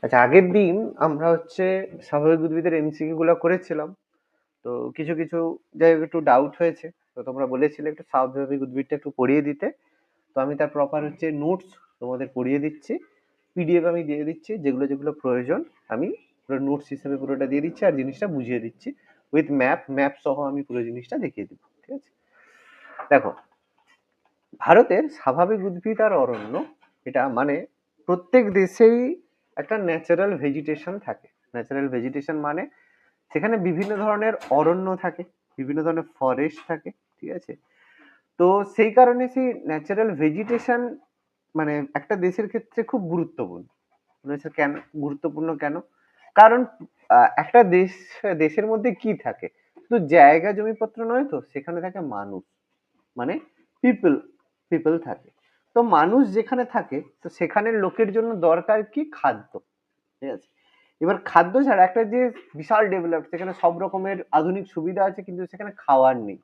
আচ্ছা, আগের দিন আমরা স্বাভাবিক উদ্ভিদের এমসিকিউ গুলো করেছিলাম। তো কিছু কিছু জায়গায় একটু ডাউট হয়েছে। তো তোমরা বলেছিলে একটু স্বাভাবিক উদ্ভিদটা একটু পড়িয়ে দিতে। তো আমি তার প্রপার নোটস তোমাদের পড়িয়ে দিচ্ছি। পিডিএফ আমি দিয়ে দিচ্ছি, যেগুলো যেগুলো প্রয়োজন আমি পুরো নোটস হিসেবে পুরোটা দিয়ে দিচ্ছি, আর জিনিসটা বুঝিয়ে দিচ্ছি উইথ ম্যাপ সহ আমি পুরো জিনিসটা দেখিয়ে দিব। ঠিক আছে, দেখো, ভারতের স্বাভাবিক উদ্ভিদ আর অরণ্য, এটা মানে প্রত্যেক দেশেই একটা ন্যাচারাল ভেজিটেশন থাকে। ন্যাচারাল ভেজিটেশন মানে সেখানে বিভিন্ন ধরনের অরণ্য থাকে, বিভিন্ন ধরনের ফরেস্ট থাকে। ঠিক আছে, তো সেই কারণে সেই ন্যাচারাল ভেজিটেশন মানে একটা দেশের ক্ষেত্রে খুব গুরুত্বপূর্ণ। কেন গুরুত্বপূর্ণ কেন? কারণ একটা দেশের মধ্যে কি থাকে, শুধু জায়গা জমিপত্র নয়, তো সেখানে থাকে মানুষ, মানে পিপল পিপল থাকে। তো মানুষ যেখানে থাকে, তো সেখানের লোকের জন্য দরকার কি? খাদ্য। ঠিক আছে, এবার খাদ্য ছাড়া একটা যে বিশাল ডেভেলপ, সেখানে সব রকমের আধুনিক সুবিধা আছে কিন্তু সেখানে খাওয়ার নেই,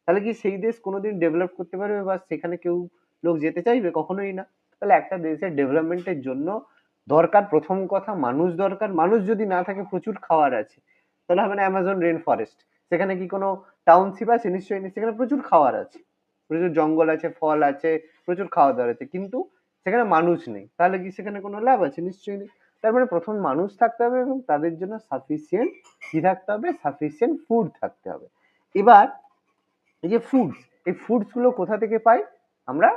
তাহলে কি সেই দেশ কোনোদিন ডেভেলপ করতে পারবে বা সেখানে কেউ লোক যেতে চাইবে? কখনোই না। তাহলে একটা দেশের ডেভেলপমেন্টের জন্য দরকার প্রথম কথা মানুষ দরকার। মানুষ যদি না থাকে, প্রচুর খাওয়ার আছে, তাহলে হবে না। অ্যামাজন রেন ফরেস্ট, সেখানে কি কোনো টাউনশিপ আছে? নিশ্চয়ই নেই। সেখানে প্রচুর খাওয়ার আছে, প্রচুর জঙ্গল আছে, ফল আছে, প্রচুর খাওয়া দাওয়ার আছে, কিন্তু সেখানে মানুষ নেই, তাহলে কি সেখানে কোনো লাভ আছে? নিশ্চয়ই নেই। তার মানে প্রথম মানুষ থাকতে হবে এবং তাদের জন্য সাফিসিয়েন্ট কি থাকতে হবে? সাফিসিয়েন্ট ফুড থাকতে হবে। এবার এই যে ফ্রুটস, এই ফ্রুটস গুলো কোথা থেকে পাই? আমরা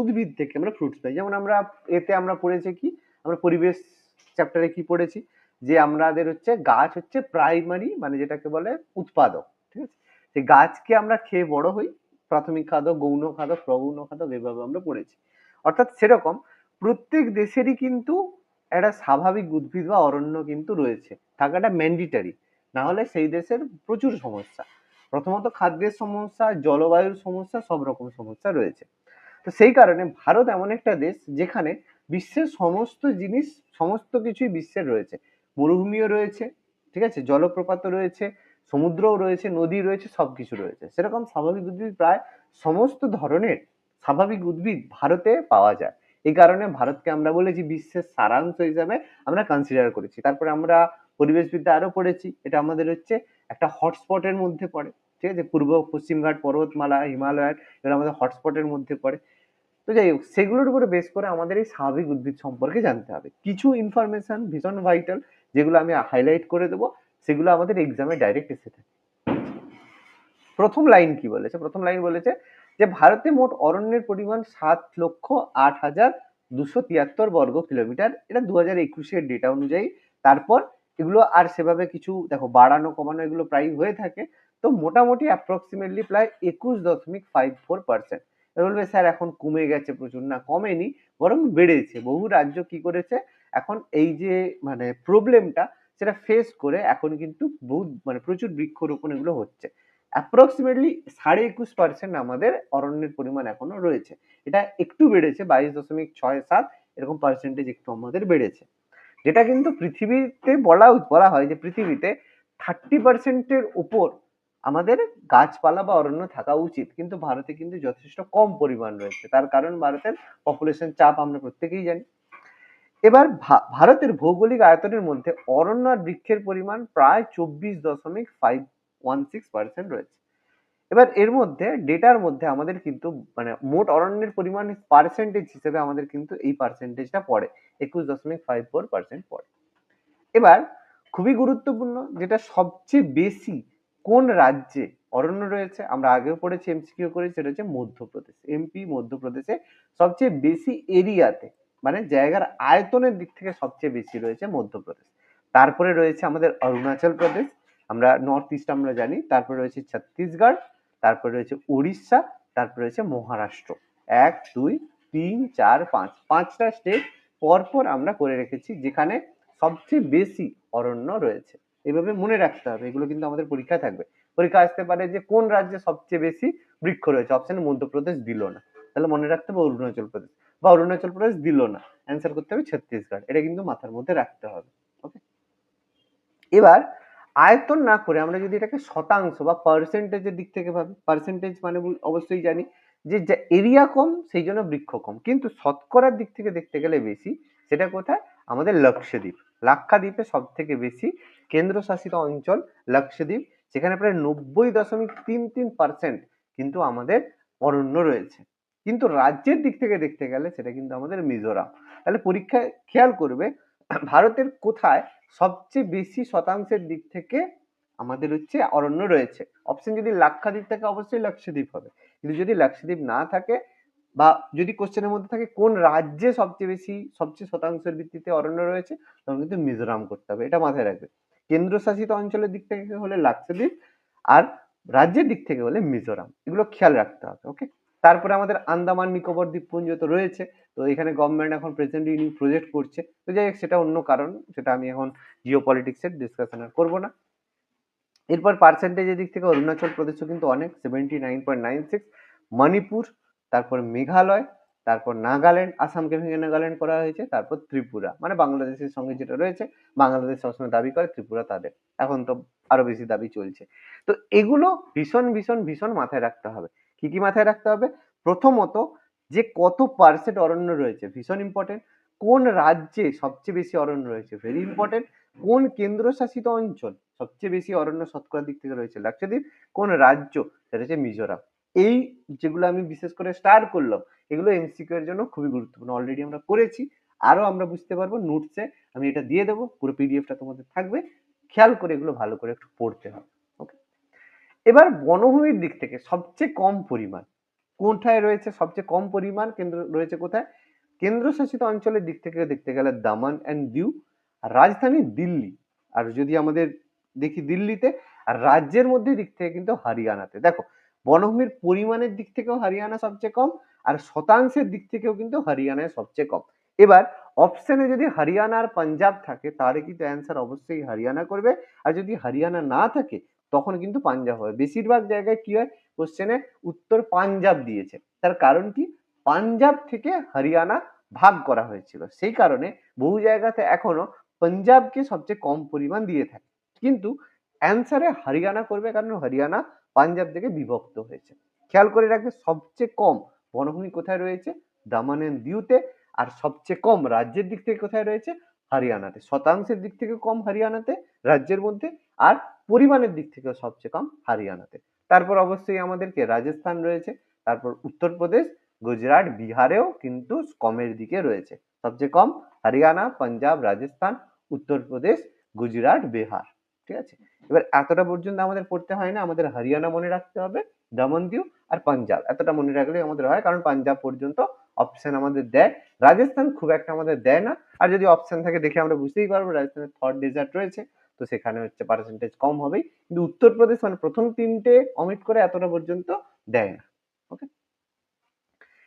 উদ্ভিদ থেকে আমরা ফ্রুটস পাই। যেমন আমরা আমরা পড়েছি কি, আমরা পরিবেশ চ্যাপ্টারে কি পড়েছি, যে আমাদের গাছ প্রাইমারি, মানে যেটাকে বলে উৎপাদক। ঠিক আছে, সেই গাছকে আমরা খেয়ে বড় হই। প্রাথমিক খাদক, গৌণ খাদক, প্রগৌণ খাদক, এভাবে আমরা পড়েছি। অর্থাৎ সেরকম প্রত্যেক দেশেরই কিন্তু একটা স্বাভাবিক উদ্ভিদ বা অরণ্য কিন্তু রয়েছে, থাকাটা ম্যান্ডেটরি। না হলে সেই দেশের প্রচুর সমস্যা, প্রথমত খাদ্যের সমস্যা, জলবায়ুর সমস্যা, সব রকম সমস্যা রয়েছে। তো সেই কারণে ভারত এমন একটা দেশ যেখানে বিশ্বের সমস্ত জিনিস, সমস্ত কিছুই বিশ্বের রয়েছে। মরুভূমিও রয়েছে, ঠিক আছে, জলপ্রপাতও রয়েছে, সমুদ্রও রয়েছে, নদী রয়েছে, সবকিছু রয়েছে। সেরকম স্বাভাবিক উদ্ভিদ প্রায় সমস্ত ধরনের স্বাভাবিক উদ্ভিদ ভারতে পাওয়া যায়। এই কারণে ভারতকে আমরা বলেছি বিশ্বের সারাংশ হিসাবে আমরা কনসিডার করেছি। তারপরে আমরা পরিবেশবিদ্যা আরো পড়েছি, এটা আমাদের একটা হটস্পটের মধ্যে পড়ে। ঠিক আছে, পূর্ব পশ্চিম ঘাট পর্বতমালা, হিমালয়ের, এগুলো আমাদের হটস্পটের মধ্যে পড়ে। তো যাই হোক, সেগুলোর উপরে বেস করে আমাদের এই স্বাভাবিক উদ্ভিদ সম্পর্কে জানতে হবে। কিছু ইনফরমেশন ভীষণ ভাইটাল, যেগুলো আমি হাইলাইট করে দেবো, সেগুলো আমাদের এক্সামে ডাইরেক্ট এসে থাকে। প্রথম লাইন কি বলেছে? প্রথম লাইন বলেছে যে ভারতে মোট অরণ্যের পরিমাণ 7,08,273 বর্গ কিলোমিটার। এটা 2021-এর ডেটা অনুযায়ী। তারপর এগুলো আর সেভাবে কিছু দেখো বাড়ানো কমানো এগুলো প্রায় হয়ে থাকে। তো মোটামুটি অ্যাপ্রক্সিমেটলি প্রায় 21.54%। বলবে স্যার এখন কমে গেছে প্রচুর। না, কমেনি, বরং বেড়েছে। বহু রাজ্য কি করেছে, এখন এই যে মানে প্রবলেমটা, সেটা ফেস করে এখন কিন্তু বহু মানে প্রচুর বৃক্ষরোপণ এগুলো হচ্ছে। অ্যাপ্রক্সিমেটলি 21.5% আমাদের অরণ্যের পরিমাণ এখনো রয়েছে। এটা একটু বেড়েছে, 22.67 এরকম পার্সেন্টেজ একটু আমাদের বেড়েছে। যেটা কিন্তু পৃথিবীতে বলা হয় যে পৃথিবীতে 30%-এর উপর আমাদের গাছপালা বা অরণ্য থাকা উচিত, কিন্তু ভারতে কিন্তু যথেষ্ট কম পরিমাণ রয়েছে। তার কারণ ভারতের পপুলেশন চাপ আমরা প্রত্যেকেই জানি। এবার ভারতের ভৌগোলিক আয়তনের মধ্যে অরণ্য আর বৃক্ষের পরিমাণ প্রায় 24.516% রয়েছে। এবার এর মধ্যে ডেটার মধ্যে আমাদের কিন্তু মানে মোট অরণ্যের পরিমাণ পার্সেন্টেজ হিসেবে আমাদের কিন্তু এই পার্সেন্টেজটা পড়ে, 21.54% পড়ে। এবার খুবই গুরুত্বপূর্ণ, যেটা সবচেয়ে বেশি কোন রাজ্যে অরণ্য রয়েছে, আমরা আগেও পড়েছি, এমসিকিউ করেছি, সেটা হচ্ছে মধ্যপ্রদেশ। এমপি, মধ্যপ্রদেশে সবচেয়ে বেশি এরিয়াতে, মানে জায়গার আয়তনের দিক থেকে সবচেয়ে বেশি রয়েছে মধ্যপ্রদেশ। তারপরে রয়েছে আমাদের অরুণাচল প্রদেশ, আমরা নর্থ ইস্ট আমরা জানি। তারপরে রয়েছে ছত্তিশগড়, তারপরে রয়েছে উড়িষ্যা, তারপরে রয়েছে মহারাষ্ট্র। 1, 2, 3, 4, 5, 5টা স্টেট পরপর আমরা করে রেখেছি যেখানে সবচেয়ে বেশি অরণ্য রয়েছে। এভাবে মনে রাখতে হবে, এগুলো কিন্তু আমাদের পরীক্ষায় থাকবে। পরীক্ষা আসতে পারে যে কোন রাজ্যে সবচেয়ে বেশি বৃক্ষ রয়েছে, অপশনে মধ্যপ্রদেশ দিল না, তাহলে মনে রাখতে হবে অরুণাচল প্রদেশ, বা অরুণাচল প্রদেশ দিল না, অ্যান্সার করতে হবে ছত্তিশগড়। এটা কিন্তু মাথার মধ্যে রাখতে হবে। ওকে, এবার আয়তন না করে আমরা যদি এটাকে শতাংশ বা পার্সেন্টেজের দিক থেকে ভাবি, পার্সেন্টেজ মানে অবশ্যই জানি যে এরিয়া কম সেই জন্য বৃক্ষ কম, কিন্তু শতকরার দিক থেকে দেখতে গেলে বেশি। সেটা কোথায়? আমাদের লাক্ষাদ্বীপ। লাক্ষাদ্বীপে সব থেকে বেশি কেন্দ্রশাসিত অঞ্চল লাক্ষাদ্বীপ, যেখানে প্রায় 90.33% কিন্তু আমাদের অরণ্য রয়েছে। কিন্তু রাজ্যের দিক থেকে দেখতে গেলে সেটা কিন্তু আমাদের মিজোরাম। তাহলে পরীক্ষায় খেয়াল করবে ভারতের কোথায় সবচেয়ে বেশি শতাংশের দিক থেকে আমাদের হচ্ছে অরণ্য রয়েছে। অপশন যদি লাক্ষাদ্বীপ থাকে অবশ্যই লাক্ষাদ্বীপ হবে, কিন্তু যদি লাক্ষাদ্বীপ না থাকে বা যদি কোশ্চেনের মধ্যে থাকে কোন রাজ্যে সবচেয়ে শতাংশের ভিত্তিতে অরণ্য রয়েছে, তখন কিন্তু মিজোরাম করতে হবে। এটা মাথায় রাখবে। কেন্দ্রশাসিত অঞ্চলের দিক থেকে হলে লাক্ষাদ্বীপ, আর রাজ্যের দিক থেকে হলে মিজোরাম। এগুলো খেয়াল রাখতে হবে। ওকে, তারপরে আমাদের আন্দামান নিকোবর দ্বীপপুঞ্জ তো রয়েছে। তো এখানে গভর্নমেন্ট এখন প্রেজেন্টলি নিউ প্রজেক্ট করছে। তো যাই হোক, সেটা অন্য কারণ, সেটা আমি এখন জিও পলিটিক্সের ডিসকাশন আর করবো না। এরপর পার্সেন্টেজের দিক থেকে অরুণাচল প্রদেশও কিন্তু অনেক, 79.96। মণিপুর, তারপর মেঘালয়, তারপর নাগাল্যান্ড, আসামকে ভেঙে নাগাল্যান্ড করা হয়েছে, তারপর ত্রিপুরা, মানে বাংলাদেশের সঙ্গে যেটা রয়েছে। বাংলাদেশ সবসময় দাবি করে, ত্রিপুরা তাদের, এখন তো আরো বেশি দাবি চলছে। তো এগুলো ভীষণ ভীষণ ভীষণ মাথায় রাখতে হবে। কি কি মাথায় রাখতে হবে? প্রথমত, যে কত পার্সেন্ট অরণ্য রয়েছে, ভীষণ ইম্পর্টেন্ট। কোন রাজ্যে সবচেয়ে বেশি অরণ্য রয়েছে, ভেরি ইম্পর্টেন্ট। কোন কেন্দ্রশাসিত অঞ্চল সবচেয়ে বেশি অরণ্য শতকরা দিক থেকে রয়েছে, লাক্ষাদ্বীপ। কোন রাজ্য, সেটা হচ্ছে মিজোরাম। এই যেগুলো আমি বিশেষ করে স্টার করলাম, এগুলো এমসিকিউ এর জন্য খুবই গুরুত্বপূর্ণ। অলরেডি আমরা করেছি, আরো আমরা বুঝতে পারবো নোটসে। আমি এটা দিয়ে দেবো, পুরো পিডিএফটা তোমাদের থাকবে, খেয়াল করে এগুলো ভালো করে একটু পড়তে হবে। ওকে, এবার বনভূমির দিক থেকে সবচেয়ে কম পরিমাণ কোথায় রয়েছে? সবচেয়ে কম পরিমাণ কেন্দ্র রয়েছে কোথায়? কেন্দ্রশাসিত অঞ্চলের দিক থেকে দেখতে গেলে দামান অ্যান্ড দিউ, আর রাজধানী দিল্লি। আর যদি আমাদের দেখি দিল্লিতে, আর রাজ্যের মধ্যে দিক থেকে কিন্তু হরিয়ানাতে। দেখো, বনভূমির পরিমাণের দিক থেকেও হরিয়ানা সবচেয়ে কম, আর শতাংশের দিক থেকেও কিন্তু হরিয়ানায় সবচেয়ে কম। এবার অপশনে যদি হরিয়ানা আর পাঞ্জাব থাকে, তাহলে কিন্তু অ্যান্সার অবশ্যই হরিয়ানা করবে। আর যদি হরিয়ানা না থাকে, তখন কিন্তু পাঞ্জাব হবে। বেশিরভাগ জায়গায় কি হয়, কোশ্চেনে উত্তর পাঞ্জাব দিয়েছে। তার কারণ কি? পাঞ্জাব থেকে হরিয়ানা ভাগ করা হয়েছিল, সেই কারণে বহু জায়গাতে এখনো পাঞ্জাবকে সবচেয়ে কম পরিমাণ দিয়ে থাকে। কিন্তু অ্যান্সারে হরিয়ানা করবে, কারণ হরিয়ানা পাঞ্জাব থেকে বিভক্ত হয়েছে। খেয়াল করে রাখবে, সবচেয়ে কম বনভূমি কোথায় রয়েছে? দামান এন্ড দিউতে। আর সবচেয়ে কম রাজ্যের দিক থেকে কোথায় রয়েছে? হরিয়ানাতে। শতাংশের দিক থেকে কম হরিয়ানাতে রাজ্যের মধ্যে, আর পরিমাণের দিক থেকেও সবচেয়ে কম হরিয়ানাতে। তারপর অবশ্যই আমাদেরকে রাজস্থান রয়েছে, তারপর উত্তরপ্রদেশ, গুজরাট, বিহারেও কিন্তু কমের দিকে রয়েছে। সবচেয়ে কম হরিয়ানা, পাঞ্জাব, রাজস্থান, উত্তরপ্রদেশ, গুজরাট, বিহার। ঠিক আছে, এবার এতটা পর্যন্ত আমাদের পড়তে হয় না। আমাদের হরিয়ানা মনে রাখতে হবে, দমন দিউ আর পাঞ্জাব, এতটা মনে রাখলে আমাদের হয়, কারণ পাঞ্জাব পর্যন্ত অপশন আমাদের দেয়। রাজস্থান খুব একটা আমাদের দেয় না, আর যদি অপশন থাকে দেখে আমরা বুঝতেই পারবো রাজস্থানের থর্ড ডেজার্ট রয়েছে, তো সেখানে হচ্ছে পার্সেন্টেজ কম হবেই। কিন্তু উত্তরপ্রদেশ মানে প্রথম তিনটে অমিট করে এতটা পর্যন্ত দেয় না। ওকে,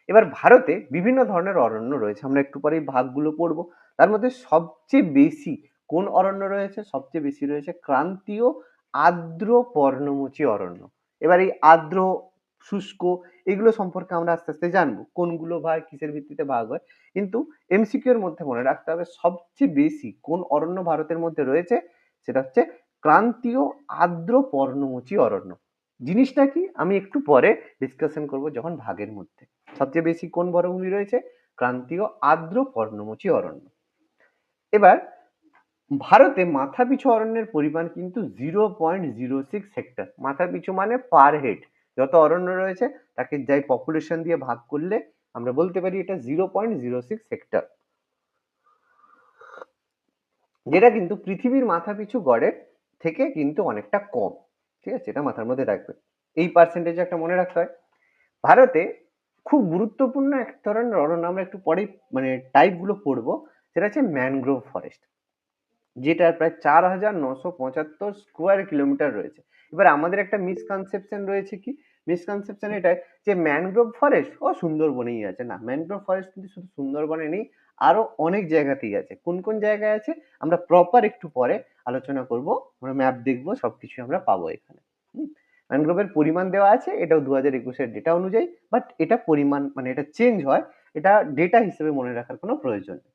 এবার ভারতে বিভিন্ন ধরনের অরণ্য রয়েছে, আমরা একটু পরেই ভাগগুলো পড়বো। তার মধ্যে সবচেয়ে বেশি কোন অরণ্য রয়েছে? সবচেয়ে বেশি রয়েছে ক্রান্তীয় আর্দ্র পর্ণমোচী অরণ্য। এবার এই আর্দ্র, শুষ্ক, এগুলো সম্পর্কে আমরা আস্তে আস্তে জানবো, কোনগুলো ভাগ কিসের ভিত্তিতে ভাগ হয়। কিন্তু এমসিকিউ এর মধ্যে মনে রাখতে হবে সবচেয়ে বেশি কোন অরণ্য ভারতের মধ্যে রয়েছে, সেটা হচ্ছে ক্রান্তীয় আর্দ্র পর্ণমোচী অরণ্য। জিনিসটা কি আমি একটু পরে ডিসকাশন করব যখন ভাগের মধ্যে। সবচেয়ে বেশি কোন বনভূমি রয়েছে? ক্রান্তীয় আর্দ্র পর্ণমোচী অরণ্য। এবার ভারতে মাথাপিছু অরণ্যের পরিমাণ কিন্তু 0.06 হেক্টর। মাথাপিছু মানে পার হেড, যত অরণ্য রয়েছে তাকে যাই পপুলেশন দিয়ে ভাগ করলে আমরা বলতে পারি এটা 0.06 হেক্টর, যেটা কিন্তু পৃথিবীর মাথাপিছু গড়ের থেকে কিন্তু অনেকটা কম। ঠিক আছে, এটা মাথার মধ্যে রাখবে। এই পার্সেন্টেজ একটা মনে রাখতে হয়। ভারতে খুব গুরুত্বপূর্ণ এক ধরনের অরণ্য, আমরা একটু পরেই মানে টাইপ গুলো পড়বো, সেটা হচ্ছে ম্যানগ্রোভ ফরেস্ট, যেটার প্রায় 4,975 স্কোয়ার কিলোমিটার রয়েছে। এবার আমাদের একটা মিসকনসেপশন রয়েছে, কি মিসকনসেপশন? এটাই যে ম্যানগ্রোভ ফরেস্ট ও সুন্দরবনেই আছে। না, ম্যানগ্রোভ ফরেস্ট কিন্তু শুধু সুন্দরবনে নেই, আরো অনেক জায়গাতেই আছে। কোন কোন জায়গায় আছে আমরা প্রপার একটু পরে আলোচনা করব, আমরা ম্যাপ দেখবো, সবকিছু আমরা পাবো এখানে। ম্যানগ্রোভের পরিমাণ দেওয়া আছে, এটাও 2021-এর ডেটা অনুযায়ী, বাট এটা পরিমাণ মানে এটা চেঞ্জ হয়, এটা ডেটা হিসেবে মনে রাখার কোনো প্রয়োজন নেই।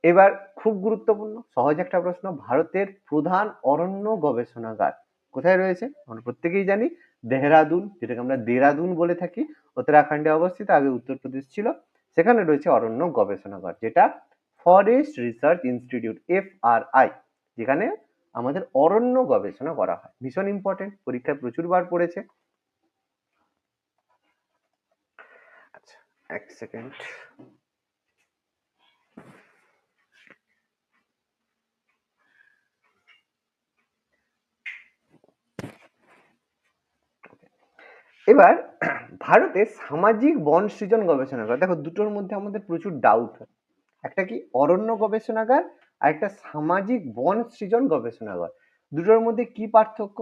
এবার খুব গুরুত্বপূর্ণ সহজ একটা প্রশ্ন, ভারতের প্রধান অরণ্য গবেষণাগার কোথায় রয়েছে? আমরা প্রত্যেকেই জানি দেহরাদুন, যেটাকে আমরা দেরাদুন বলে থাকি, উত্তরাখণ্ডে অবস্থিত, আগে উত্তরপ্রদেশ ছিল। সেখানে রয়েছে অরণ্য গবেষণাগার, যেটা ফরেস্ট রিসার্চ ইনস্টিটিউট, FRI, যেখানে আমাদের অরণ্য গবেষণা করা হয়। ভীষণ ইম্পর্টেন্ট, পরীক্ষায় প্রচুর বার পড়েছে। আচ্ছা, এক সেকেন্ড। এবার ভারতে সামাজিক বন সৃজন গবেষণাগার, দেখো দুটোর মধ্যে আমাদের প্রচুর ডাউট হয়। একটা কি অরণ্য গবেষণাগার, আর একটা সামাজিক বন সৃজন গবেষণাগার। দুটোর মধ্যে কি পার্থক্য?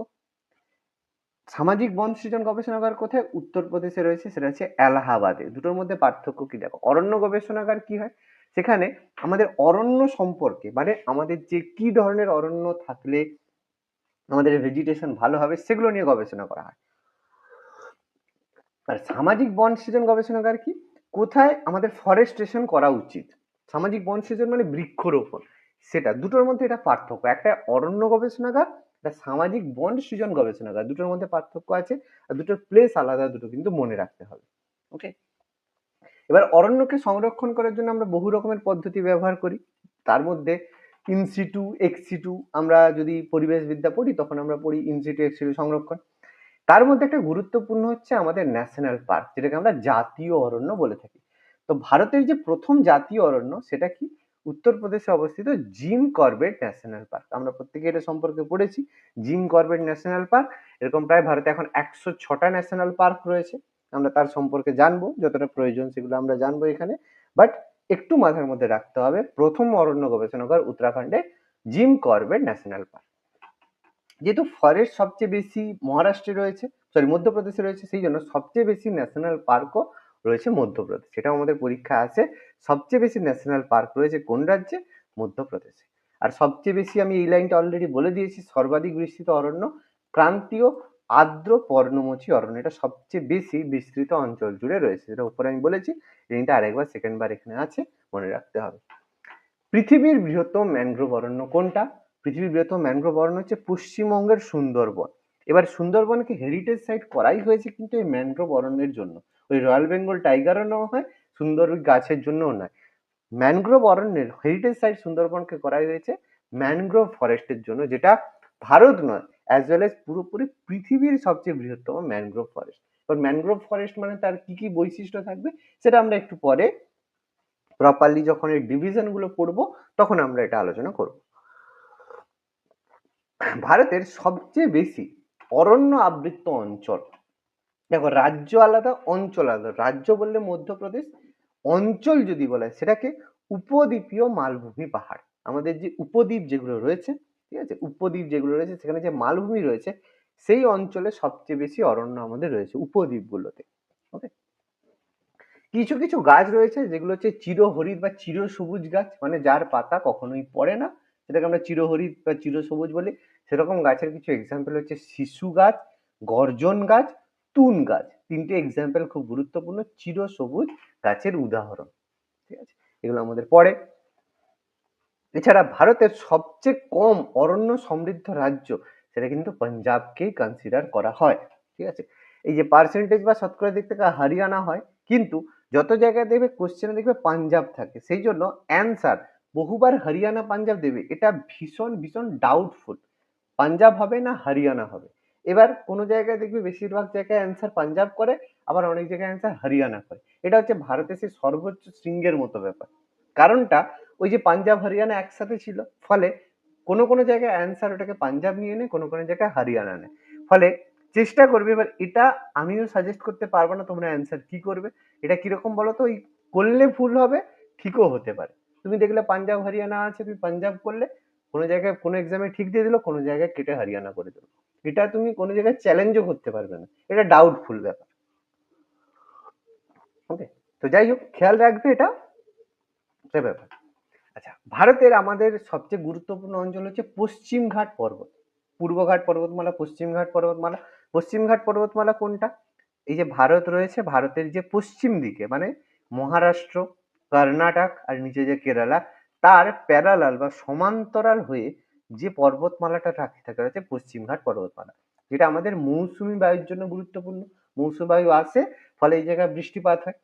সামাজিক বন সৃজন গবেষণাগার কোথায়? উত্তরপ্রদেশে রয়েছে, সেটা হচ্ছে এলাহাবাদে। দুটোর মধ্যে পার্থক্য কি দেখো। অরণ্য গবেষণাগার কি হয়, সেখানে আমাদের অরণ্য সম্পর্কে, মানে আমাদের যে কি ধরনের অরণ্য থাকলে আমাদের ভেজিটেশন ভালো হবে সেগুলো নিয়ে গবেষণা করা হয়। আর সামাজিক বন সৃজন গবেষণাগার কি, কোথায় আমাদের ফরেস্টেশন করা উচিত। সামাজিক বন সৃজন মানে বৃক্ষরোপণ, সেটা। দুটোর মধ্যে এটা পার্থক্য। একটা অরণ্য গবেষণাগার, একটা সামাজিক বন সৃজন গবেষণাগার, দুটোর মধ্যে পার্থক্য আছে। আর দুটোর প্লেস আলাদা, দুটো কিন্তু মনে রাখতে হবে। ওকে, এবার অরণ্যকে সংরক্ষণ করার জন্য আমরা বহু রকমের পদ্ধতি ব্যবহার করি। তার মধ্যে ইনসিটু, এক্সিটু, আমরা যদি পরিবেশবিদ্যা পড়ি তখন আমরা পড়ি ইনসিটু, এক্সিটু সংরক্ষণ। তার মধ্যে একটা গুরুত্বপূর্ণ হচ্ছে আমাদের ন্যাশনাল পার্ক, যেটাকে আমরা জাতীয় অরণ্য বলে থাকি। তো ভারতের যে প্রথম জাতীয় অরণ্য সেটা কি, উত্তরপ্রদেশে অবস্থিত জিম করবেট ন্যাশনাল পার্ক। আমরা প্রত্যেকে এটা সম্পর্কে পড়েছি, জিম করবেট ন্যাশনাল পার্ক। এরকম প্রায় ভারতে এখন 106টা ন্যাশনাল পার্ক রয়েছে। আমরা তার সম্পর্কে জানবো, যতটা প্রয়োজন সেগুলো আমরা জানবো এখানে। বাট একটু মাথার মধ্যে রাখতে হবে, প্রথম অরণ্য গবেষণাগার উত্তরাখণ্ডে জিম করবেট ন্যাশনাল পার্ক। যেহেতু ফরেস্ট সবচেয়ে বেশি মহারাষ্ট্রে রয়েছে, সরি মধ্যপ্রদেশে রয়েছে, সেই জন্য সবচেয়ে বেশি ন্যাশনাল পার্কও রয়েছে মধ্যপ্রদেশ। সেটাও আমাদের পরীক্ষা আছে, সবচেয়ে বেশি ন্যাশনাল পার্ক রয়েছে কোন রাজ্যে? মধ্যপ্রদেশে। আর সবচেয়ে বেশি, আমি এই লাইনটা অলরেডি বলে দিয়েছি, সর্বাধিক বিস্তৃত অরণ্য ক্রান্তীয় আর্দ্র পর্ণমোচী অরণ্য, এটা সবচেয়ে বেশি বিস্তৃত অঞ্চল জুড়ে রয়েছে, যেটা উপরে আমি বলেছি। লাইনটা আরেকবার সেকেন্ড বার এখানে আছে, মনে রাখতে হবে। পৃথিবীর বৃহত্তম ম্যানগ্রোভ অরণ্য কোনটা? পৃথিবীর বৃহত্তম ম্যানগ্রোভ অরণ্য হচ্ছে পশ্চিমবঙ্গের সুন্দরবন। এবার সুন্দরবনকে হেরিটেজ সাইট করাই হয়েছে কিন্তু এই ম্যানগ্রোভ অরণ্যের জন্য। ওই রয়্যাল বেঙ্গল টাইগারও নেওয়া হয়, সুন্দর গাছের জন্যও নয়। ম্যানগ্রোভ অরণ্যের হেরিটেজ সাইট সুন্দরবনকে করাই হয়েছে ম্যানগ্রোভ ফরেস্টের জন্য, যেটা ভারত নয়, অ্যাজ ওয়েল এজ পুরোপুরি পৃথিবীর সবচেয়ে বৃহত্তম ম্যানগ্রোভ ফরেস্ট। এবার ম্যানগ্রোভ ফরেস্ট মানে তার কি কি বৈশিষ্ট্য থাকবে সেটা আমরা একটু পরে প্রপারলি যখন এই ডিভিশন গুলো পড়বো তখন আমরা এটা আলোচনা করব। ভারতের সবচেয়ে বেশি অরণ্য আবৃত অঞ্চল, দেখো রাজ্য আলাদা, অঞ্চল আলাদা। রাজ্য বললে মধ্যপ্রদেশ, অঞ্চল যদি বলা হয় সেটাকে উপদ্বীপীয় মালভূমি পাহাড়। আমাদের যে উপদ্বীপ যেগুলো রয়েছে, ঠিক আছে, উপদ্বীপ যেগুলো রয়েছে সেখানে যে মালভূমি রয়েছে সেই অঞ্চলে সবচেয়ে বেশি অরণ্য আমাদের রয়েছে উপদ্বীপগুলোতে। ওকে, কিছু কিছু গাছ রয়েছে যেগুলো হচ্ছে চিরহরিৎ বা চিরসবুজ গাছ, মানে যার পাতা কখনোই পড়ে না, সেটাকে আমরা চিরহরিৎ বা চিরসবুজ বলি। সেরকম গাছের কিছু এক্সাম্পল হচ্ছে শিশু গাছ, গর্জন গাছ, তুন গাছ। তিনটে এক্সাম্পল খুব গুরুত্বপূর্ণ চিরসবুজ গাছের উদাহরণ। ঠিক আছে, এগুলো আমাদের পড়ে। এছাড়া ভারতের সবচেয়ে কম অরণ্য সমৃদ্ধ রাজ্য, সেটা কিন্তু পাঞ্জাবকেই কনসিডার করা হয়। ঠিক আছে, এই যে পার্সেন্টেজ বা শতকরা দিক থেকে হরিয়ানা হয়, কিন্তু যত জায়গায় দেখবে কোশ্চেনে দেখবে পাঞ্জাব থাকে, সেই জন্য অ্যান্সার বহুবার হরিয়ানা পাঞ্জাব দেবে, এটা ভীষণ ভীষণ ডাউটফুল। পাঞ্জাব হবে না হরিয়ানা হবে। এবার কোনো জায়গায় দেখবে বেশিরভাগ জায়গায় অ্যান্সার পাঞ্জাব করে, আবার অনেক জায়গায় অ্যান্সার হরিয়ানা করে। এটা হচ্ছে ভারতের সেই সর্বোচ্চ শৃঙ্গের মতো ব্যাপার। কারণটা ওই যে পাঞ্জাব হরিয়ানা একসাথে ছিল, ফলে কোনো কোনো জায়গায় অ্যান্সার ওটাকে পাঞ্জাব নিয়ে নেয়, কোনো কোনো জায়গায় হরিয়ানা নেয়। ফলে চেষ্টা করবে, এবার এটা আমিও সাজেস্ট করতে পারবো না তোমরা অ্যান্সার কি করবে। এটা কিরকম বলো তো, ওই করলে ভুল হবে, ঠিকও হতে পারে। তুমি দেখলে পাঞ্জাব হরিয়ানা আছে, তুমি পাঞ্জাব করলে কোনো জায়গায় কোনো এক্সামে ঠিক দিয়ে দিল, কোনো জায়গায় কেটে হরিয়ানা করে দিল। এটা তুমি কোনো জায়গায় চ্যালেঞ্জও করতে পারবে না, এটা ডাউটফুল ব্যাপার। ওকে, তো যাই হোক খেয়াল রাখবে এটা ব্যাপার। আচ্ছা, ভারতের আমাদের সবচেয়ে গুরুত্বপূর্ণ অঞ্চল হচ্ছে পশ্চিম ঘাট পর্বত, পূর্ব ঘাট পর্বতমালা, পশ্চিম ঘাট পর্বতমালা। পশ্চিম ঘাট পর্বতমালা কোনটা? এই যে ভারত রয়েছে, ভারতের যে পশ্চিম দিকে মানে মহারাষ্ট্র, কর্ণাটক আর নিচে যে কেরালা, তার প্যারালাল বা সমান্তরাল হয়ে যে পর্বতমালাটা থাকে হচ্ছে পশ্চিম ঘাট পর্বতমালা, যেটা আমাদের মৌসুমী বায়ুর জন্য গুরুত্বপূর্ণ। মৌসুমী বায়ু আসে, ফলে এই জায়গায় বৃষ্টিপাত হয়।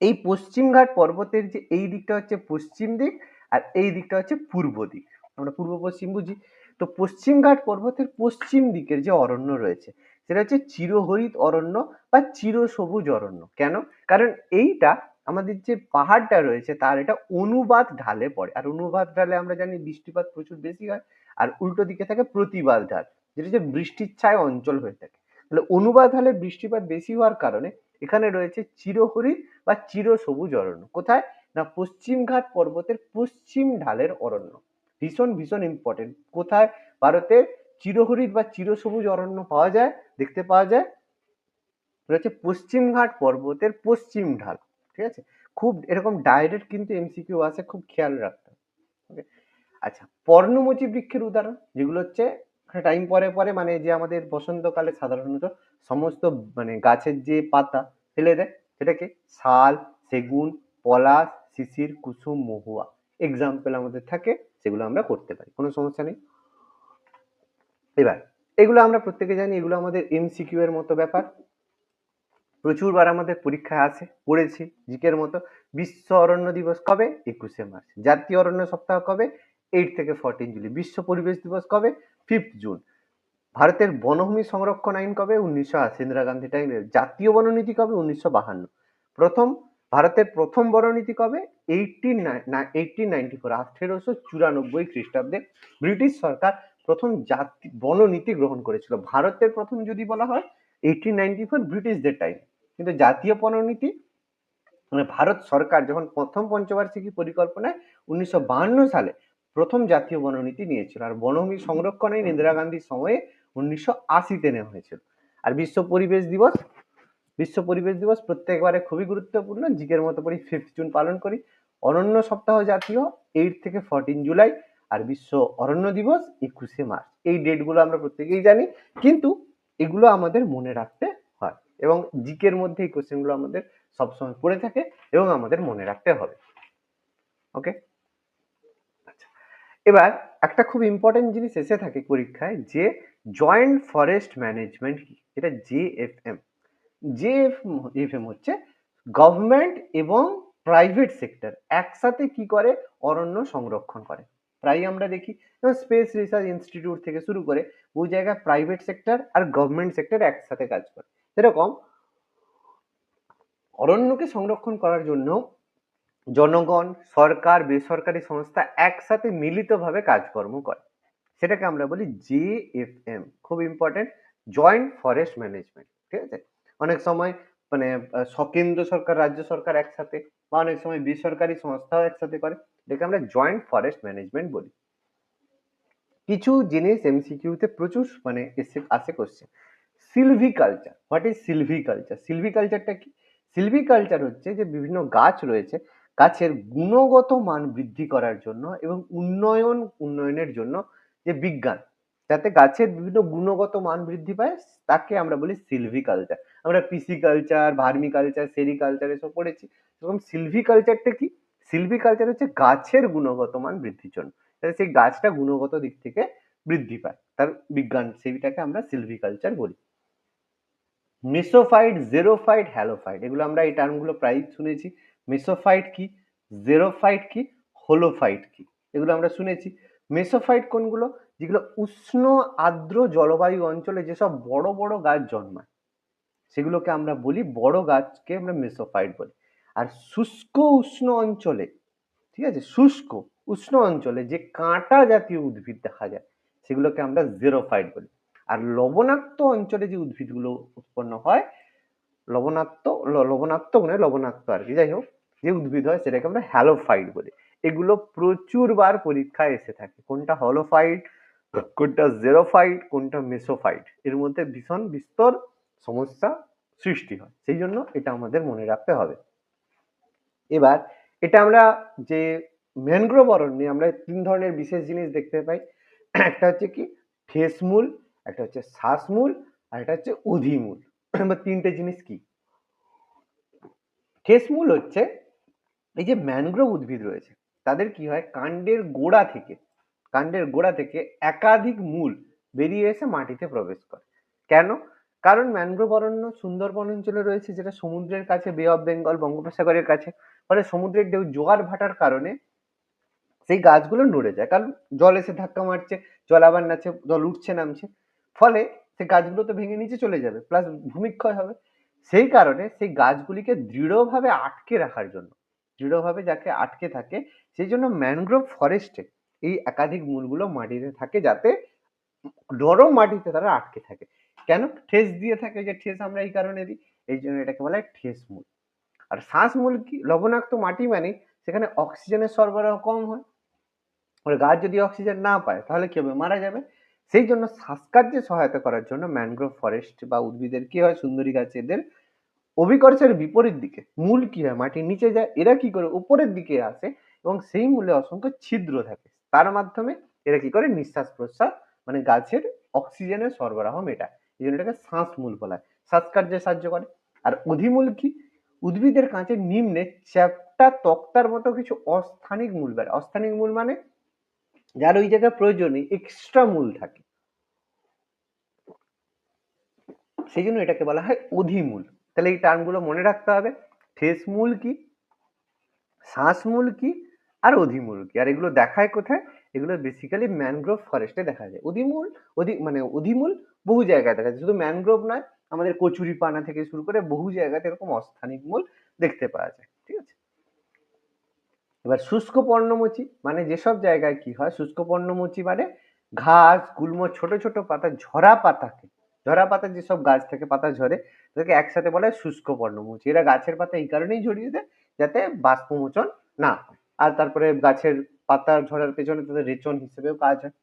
এই পশ্চিমঘাট পর্বতের যে এই দিকটা হচ্ছে পশ্চিম দিক আর এই দিকটা হচ্ছে পূর্ব দিক, আমরা পূর্ব পশ্চিম বুঝি। তো পশ্চিমঘাট পর্বতের পশ্চিম দিকের যে অরণ্য রয়েছে সেটা হচ্ছে চিরহরিত অরণ্য বা চিরসবুজ অরণ্য। কেন? কারণ এইটা আমাদের যে পাহাড়টা রয়েছে তার এটা অনুবাদ ঢালে পড়ে, আর অনুবাদ ঢালে আমরা জানি বৃষ্টিপাত প্রচুর বেশি হয়, আর উল্টো দিকে থাকে প্রতিবাদ ঢাল, যেটা হচ্ছে বৃষ্টির ছায় অঞ্চল হয়ে থাকে। তাহলে অনুবাদ ঢালে বৃষ্টিপাত বেশি হওয়ার কারণে এখানে রয়েছে চিরহরিত বা চিরসবুজ অরণ্য। কোথায়? না পশ্চিমঘাট পর্বতের পশ্চিম ঢালের অরণ্য। ভীষণ ভীষণ ইম্পর্টেন্ট। কোথায় ভারতের চিরহরিত বা চিরসবুজ অরণ্য পাওয়া যায়, দেখতে পাওয়া যায়? হচ্ছে পশ্চিমঘাট পর্বতের পশ্চিম ঢাল। ঠিক আছে? খুব এরকম ডাইরেক্ট কিন্তু এমসিকিউ আসে, খুব খেয়াল রাখতে হবে। ওকে, আচ্ছা, পর্ণমোচী বৃক্ষের উদাহরণ যেগুলো হচ্ছে টাইম পরে পরে মানে যে আমাদের বসন্তকালে সাধারণত সমস্ত মানে গাছের যে পাতা ফেলে দেয় সেটাকে শাল, সেগুন, পলাশ, শিশির, কুসুম, মহুয়া এক্সাম্পল আমাদের থাকে, সেগুলো আমরা করতে পারি, কোনো সমস্যা নেই। এবার এগুলো আমরা প্রত্যেকে জানি, এগুলো আমাদের এমসিকিউ এর মতো ব্যাপার, প্রচুরবার আমাদের পরীক্ষায় আসে, পড়েছি জিকের মতো। বিশ্ব অরণ্য দিবস কবে? 21শে মার্চ। জাতীয় অরণ্য সপ্তাহ কবে? 8 থেকে 14 জুলাই। বিশ্ব পরিবেশ দিবস কবে? 5 জুন। ভারতের বনভূমি সংরক্ষণ আইন কবে? 1980, ইন্দিরা গান্ধী টাইমে। জাতীয় বননীতি কবে? 1952। প্রথম ভারতের প্রথম বননীতি কবে? 1894, 1894 খ্রিস্টাব্দে ব্রিটিশ সরকার প্রথম বননীতি গ্রহণ করেছিল। ভারতের প্রথম যদি বলা হয় 1894, ব্রিটিশদের টাইম। কিন্তু জাতীয় বননীতি মানে ভারত সরকার যখন প্রথম পঞ্চবার্ষিকী পরিকল্পনায় 1952 সালে প্রথম জাতীয় বননীতি নিয়েছিল, আর বনভূমি সংরক্ষণ আইন ইন্দিরা গান্ধীর সময়ে 1980-তে নেওয়া হয়েছিল। আর বিশ্ব পরিবেশ দিবস প্রত্যেকবারে খুবই গুরুত্বপূর্ণ, জিকের মতো করি 5 জুন পালন করি। অরণ্য সপ্তাহ জাতীয় 8 থেকে 14 জুলাই, আর বিশ্ব অরণ্য দিবস 21শে মার্চ। এই ডেটগুলো আমরা প্রত্যেকেই জানি, কিন্তু এগুলো আমাদের মনে রাখতে হয়, এবং জিকের মধ্যে এই কোশ্চেনগুলো আমাদের সবসময় পড়ে থাকে এবং আমাদের মনে রাখতে হবে। ওকে, আচ্ছা, এবার একটা খুব ইম্পর্টেন্ট জিনিস এসে থাকে পরীক্ষায়, যে জয়েন্ট ফরেস্ট ম্যানেজমেন্ট কি, এটা জেএফএম। জেএফএম হচ্ছে গভর্নমেন্ট এবং প্রাইভেট সেক্টর একসাথে কি করে অরণ্য সংরক্ষণ করে। প্রায় আমরা দেখি স্পেস রিসার্চ ইনস্টিটিউট থেকে শুরু করে ওই জায়গায় প্রাইভেট সেক্টর আর গভর্নমেন্ট সেক্টর একসাথে কাজ করে। এরকম অরণ্যকে সংরক্ষণ করার জন্য জনগণ, সরকার, বেসরকারি সংস্থা একসাথে মিলিতভাবে কাজকর্ম করে, সেটাকে আমরা বলি জেএফএম। খুব ইম্পর্টেন্ট, জয়েন্ট ফরেস্ট ম্যানেজমেন্ট। ঠিক আছে? অনেক সময় মানে কেন্দ্র সরকার, রাজ্য সরকার একসাথে, বা অনেক সময় বেসরকারি সংস্থাও একসাথে করে, এটাকে আমরা জয়েন্ট ফরেস্ট ম্যানেজমেন্ট বলি। কিছু জিনিস এমসিকিউতে প্রচুর মানে আসে question. Silviculture, what is silviculture? সিলভিকালচারটা কি? সিলভিকালচার হচ্ছে যে বিভিন্ন গাছ রয়েছে, গাছের গুণগত মান বৃদ্ধি করার জন্য এবং উন্নয়নের জন্য যে বিজ্ঞান, যাতে গাছের বিভিন্ন গুণগত মান বৃদ্ধি পায়, তাকে আমরা বলি সিলভিকালচার। আমরা পিসিকালচার, ভার্মিকালচার, সেরিকালচার এসব পড়েছি। এরকম সিলভিকালচারটা কি? সিলভিকালচার হচ্ছে গাছের গুণগত মান বৃদ্ধির জন্য, যাতে সেই গাছটা গুণগত দিক থেকে বৃদ্ধি পায়, তার বিজ্ঞান, সেইটাকে আমরা সিলভিকালচার বলি। মেসোফাইট, জেরোফাইট, হ্যালোফাইট, এগুলো আমরা এই টার্মগুলো প্রায় শুনেছি। মেসোফাইট কি, জেরোফাইট কি, হোলোফাইট কি, এগুলো আমরা শুনেছি। মেসোফাইট কোনগুলো? যেগুলো উষ্ণ আর্দ্র জলবায়ু অঞ্চলে যেসব বড় বড় গাছ জন্মায়, সেগুলোকে আমরা বলি, বড় গাছকে আমরা মেসোফাইট বলি। আর শুষ্ক উষ্ণ অঞ্চলে, ঠিক আছে, শুষ্ক উষ্ণ অঞ্চলে যে কাঁটা জাতীয় উদ্ভিদ দেখা যায়, সেগুলোকে আমরা জেরোফাইট বলি। আর লবণাক্ত অঞ্চলে যে উদ্ভিদগুলো উৎপন্ন হয়, লবণাত্মক নয়, লবণাক্ত আর কি, যাই হোক, যে উদ্ভিদ হয় সেটাকে আমরা হ্যালোফাইট বলি। এগুলো প্রচুর বার পরীক্ষায় এসে থাকে, কোনটা হলোফাইট, কোনটা জেরোফাইট, কোনটা মেসোফাইট, এর মধ্যে ভীষণ বিস্তর সমস্যা সৃষ্টি হয়, সেই জন্য এটা আমাদের মনে রাখতে হবে। এবার এটা আমরা যে ম্যানগ্রোভ অরণ্যে আমরা 3 ধরনের বিশেষ জিনিস দেখতে পাই। একটা হচ্ছে কি ঠেসমূল, একটা হচ্ছে শ্বাসমূল, আর একটা হচ্ছে অধিমূল। বা 3টে জিনিস কি? ঠেসমূল হচ্ছে এই যে ম্যানগ্রোভ উদ্ভিদ রয়েছে, তাদের কি হয়, কাণ্ডের গোড়া থেকে একাধিক মূল বেরিয়ে এসে মাটিতে প্রবেশ করে। কেন? কারণ ম্যানগ্রোভ অরণ্য সুন্দরবন অঞ্চলে রয়েছে, যেটা সমুদ্রের কাছে, বে অফ বেঙ্গল, বঙ্গোপসাগরের কাছে। ফলে সমুদ্রের ঢেউ, জোয়ার ভাটার কারণে সেই গাছগুলো নড়ে যায়, কারণ জল এসে ধাক্কা মারছে, জল আবার নামছে, জল উঠছে নামছে, ফলে সেই গাছগুলো তো ভেঙে নিচে চলে যাবে, প্লাস ভূমিক্ষয় হবে। সেই কারণে সেই গাছগুলিকে দৃঢ়ভাবে আটকে রাখার জন্য, দৃঢ়ভাবে যাকে আটকে থাকে, সেই জন্য ম্যানগ্রোভ ফরেস্টে এই একাধিক মূলগুলো মাটিতে থাকে, যাতে নরম মাটিতে তারা আটকে থাকে। কেন ঠেস দিয়ে থাকে, যে ঠেস আমরা এই কারণে দিই, এই জন্য এটাকে বলা হয় ঠেস মূল। আর শ্বাসমূল কি, লবণাক্ত মাটি মানে সেখানে অক্সিজেনের সরবরাহ কম হয়, আর গাছ যদি অক্সিজেন না পায় তাহলে কি হবে, মারা যাবে। সেই জন্য শ্বাসকার্যে সহায়তা করার জন্য ম্যানগ্রোভ ফরেস্ট বা উদ্ভিদের কি হয়, সুন্দরী গাছ, এদের অভিকর্ষের বিপরীত দিকে মূল কি হয়, মাটির নিচে যায়, এরা কি করে উপরের দিকে আসে, এবং সেই মূলে অসংখ্য ছিদ্র থাকে, তার মাধ্যমে এরা কি করে নিঃশ্বাস প্রশ্বাস, মানে গাছের অক্সিজেনের সরবরাহ মেটায়। এই জন্য এটাকে শ্বাসমূল বলা হয়, শ্বাসকার্যে সাহায্য করে। আর অধিমূল কি, উদ্ভিদের কাঁচের নিম্নে চ্যাপ্টা তক্তার মতো কিছু অস্থানিক মূল বেড়ে। অস্থানিক মূল মানে যার ওই জায়গায় প্রয়োজনীয় এক্সট্রা মূল থাকে, সেই জন্য এটাকে বলা হয় অধিমূল। তাহলে এই টার্মগুলো মনে রাখতে হবে, ঠেসমূল কি, শ্বাসমূল কি, আর অধিমূল কি। আর এগুলো দেখায় কোথায়, এগুলো বেসিক্যালি ম্যানগ্রোভ ফরেস্টে দেখা যায়। অধিমূল, মানে অধিমূল বহু জায়গায় দেখা যায়, শুধু ম্যানগ্রোভ নয়, আমাদের কচুরিপানা থেকে শুরু করে বহু জায়গাতে এরকম অস্থানিক মূল দেখতে পাওয়া যায়। ঠিক আছে, এবার শুষ্ক পর্ণমোচী মানে যেসব জায়গায় কি হয়, শুষ্ক পর্ণমোচী মানে ঘাস, গুল্ম, ছোট ছোট পাতা, ঝরা পাতাকে, ঝরা পাতা যেসব গাছ থেকে পাতা ঝরে, তাদেরকে একসাথে বলা হয় শুষ্ক পর্ণমোচী। এরা গাছের পাতা এই কারণেই ঝরিয়ে দেয় যাতে বাষ্পমোচন না হয়, আর তারপরে গাছের পাতা ঝরার পেছনে তাদের রেচন হিসেবেও কাজ হয়।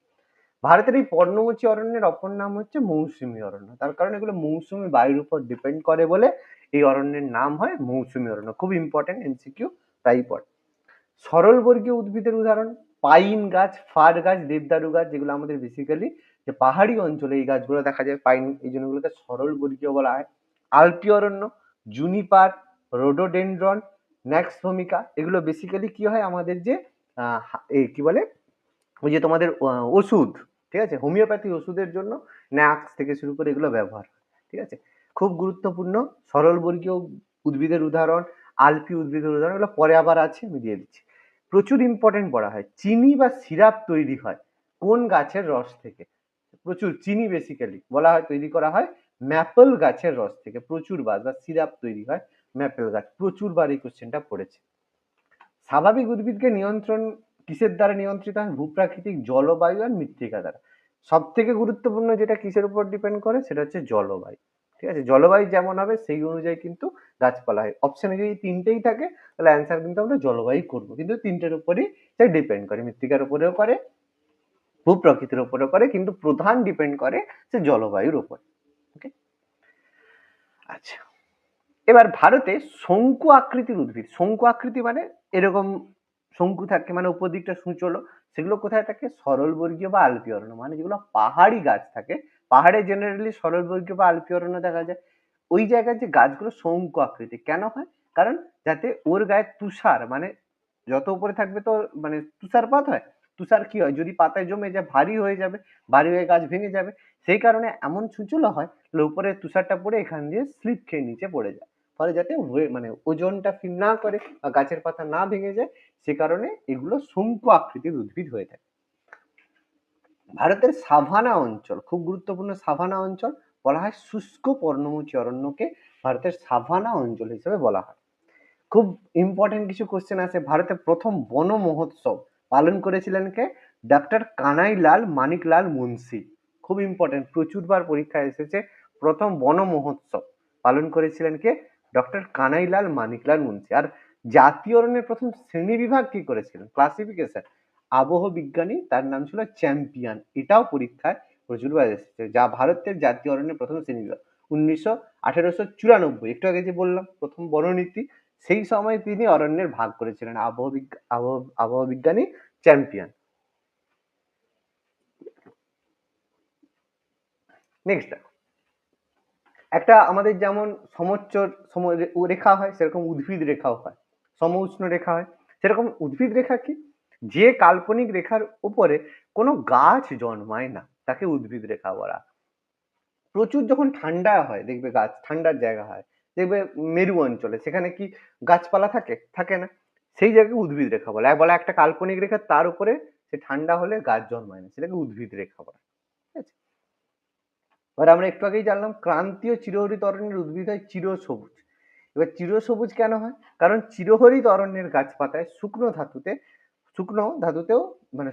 ভারতের এই পর্ণমোচী অরণ্যের অপর নাম হচ্ছে মৌসুমী অরণ্য, তার কারণ এগুলো মৌসুমী বায়ুর উপর ডিপেন্ড করে বলে এই অরণ্যের নাম হয় মৌসুমী অরণ্য। খুব ইম্পর্টেন্ট, এমসিকিউ প্রায়ই পড়ে। সরল বর্গীয় উদ্ভিদের উদাহরণ পাইন গাছ, ফার গাছ, দেবদারু গাছ, যেগুলো আমাদের বেসিক্যালি যে পাহাড়ি অঞ্চলে এই গাছগুলো দেখা যায়, পাইন, এই জন্য এগুলোকে সরল বর্গীয় বলা হয়। আলপি অরণ্য, জুনিপার, রোডোডেনড্রন, ন্যাক্স ভূমিকা, এগুলো বেসিক্যালি কি হয়, আমাদের যে কি বলে, ওই যে তোমাদের ওষুধ, ঠিক আছে, হোমিওপ্যাথি ওষুধের জন্য ন্যাক্স থেকে শুরু করে এগুলো ব্যবহার। ঠিক আছে, খুব গুরুত্বপূর্ণ সরল বর্গীয় উদ্ভিদের উদাহরণ, আলপি উদ্ভিদের উদাহরণ, এগুলো পরে আবার আছে, আমি দিয়ে দিচ্ছি। প্রচুর ইম্পর্টেন্ট বলা হয়, চিনি বা সিরাপ তৈরি হয় কোন গাছের রস থেকে, প্রচুর চিনি বেসিক্যালি বলা হয় তৈরি করা হয় ম্যাপল গাছের রস থেকে, প্রচুর বার, বা সিরাপ তৈরি হয় ম্যাপেল গাছ, প্রচুর বার এই কোশ্চেনটা পড়েছে। স্বাভাবিক উদ্ভিদকে নিয়ন্ত্রণ কিসের দ্বারা নিয়ন্ত্রিত হয়, ভূপ্রাকৃতিক, জলবায়ু আর মৃত্তিকা দ্বারা। সব থেকে গুরুত্বপূর্ণ যেটা কিসের উপর ডিপেন্ড করে, সেটা হচ্ছে জলবায়ু। ঠিক আছে, জলবায়ু যেমন হবে সেই অনুযায়ী কিন্তু গাছপালা হয়। অপশনে যদি তিনটেই থাকে তাহলে অ্যান্সার কিন্তু আমরা জলবায়ু করবো, কিন্তু তিনটের উপরই সে ডিপেন্ড করে, মৃত্তিকার উপরেও করে, ভূপ্রকৃতির উপরেও করে, কিন্তু প্রধান ডিপেন্ড করে সে জলবায়ুর উপর। ওকে, আচ্ছা, এবার ভারতে শঙ্কু আকৃতির উদ্ভিদ, শঙ্কু আকৃতি মানে এরকম শঙ্কু থাকে, মানে উপর দিকটা সূচলো, সেগুলো কোথায় থাকে, সরল বর্গীয় বা আলপি অরণ্য, মানে যেগুলো পাহাড়ি গাছ থাকে, পাহাড়ে জেনারেলি সরল বর্গীয় বা আলপি অরণ্য দেখা যায়। ওই জায়গায় যে গাছগুলো শঙ্কু আকৃতি কেন হয়, কারণ যাতে ওর গায়ে তুষার, মানে যত উপরে থাকবে তো মানে তুষারপাত হয়, তুষার কি হয়, যদি পাতায় জমে যায় ভারী হয়ে যাবে, ভারী হয়ে গাছ ভেঙে যাবে, সেই কারণে এমন ছুঁচলো হয় উপরে তুষারটা পড়ে এখান দিয়ে স্লিপ খেয়ে নিচে পড়ে যায়, ফলে যাতে মানে ওজনটা ফিল না করে বা গাছের পাতা না ভেঙে যায়, সে কারণে এগুলো শঙ্কু আকৃতির উদ্ভিদ হয়ে থাকে। ভারতের সাভানা অঞ্চল খুব গুরুত্বপূর্ণ, সাভানা অঞ্চল বলা হয় শুষ্ক পর্ণমোচী অরণ্যকে ভারতের সাভানা অঞ্চল হিসেবে বলা হয়। খুব ইম্পর্টেন্ট কিছু কোশ্চেন আছে, ভারতের প্রথম বন মহোৎসব পালন করেছিলেন কে, ডক্টর কানাইলাল মানিকলাল মুন্সি। খুব ইম্পর্টেন্ট, প্রচুরবার পরীক্ষায় এসেছে, প্রথম বন মহোৎসব পালন করেছিলেন কে, ডক্টর কানাইলাল মানিকলাল মুন্সি। আর জাতীয় অরণ্যের প্রথম শ্রেণী বিভাগ কি করেছিলেন, ক্লাসিফিকেশন, আবহ বিজ্ঞানী, তার নাম ছিল চ্যাম্পিয়ন, এটাও পরীক্ষায় প্রচুরবার এসেছে, যা ভারতের জাতীয় অরণ্যের প্রথম শ্রেণী বিভাগ 1894, একটু আগে যে বললাম প্রথম বননীতি, সেই সময় তিনি অরণ্যের ভাগ করেছিলেন, আবহাওয়া বিজ্ঞানী চ্যাম্পিয়ন। নেক্সট একটা, আমাদের যেমন সমোচ্চর রেখা হয়, সেরকম উদ্ভিদ রেখাও হয়, সমউষ্ণ রেখা হয়, সেরকম উদ্ভিদ রেখা কি, যে কাল্পনিক রেখার উপরে কোনো গাছ জন্মায় না তাকে উদ্ভিদ রেখা বলা। প্রচুর যখন ঠান্ডা হয় দেখবে গাছ ঠান্ডার জায়গা হয়, দেখবে মেরু অঞ্চলে সেখানে কি গাছপালা থাকে? থাকে না। সেই জায়গাকে উদ্ভিদ রেখা বলে। বলা একটা কাল্পনিক রেখা, তার উপরে সে ঠান্ডা হলে গাছ জন্মায় না, সেটাকে উদ্ভিদ রেখা বলে। ঠিক আছে? এবার আমরা একটু আগেই জানলাম ক্রান্তীয় চিরহরিত অরণ্যের উদ্ভিদ হয় চিরসবুজ। এবার চিরসবুজ কেন হয়? কারণ চিরহরিত অরণ্যের গাছপাতায় শুকনো ধাতুতেও মানে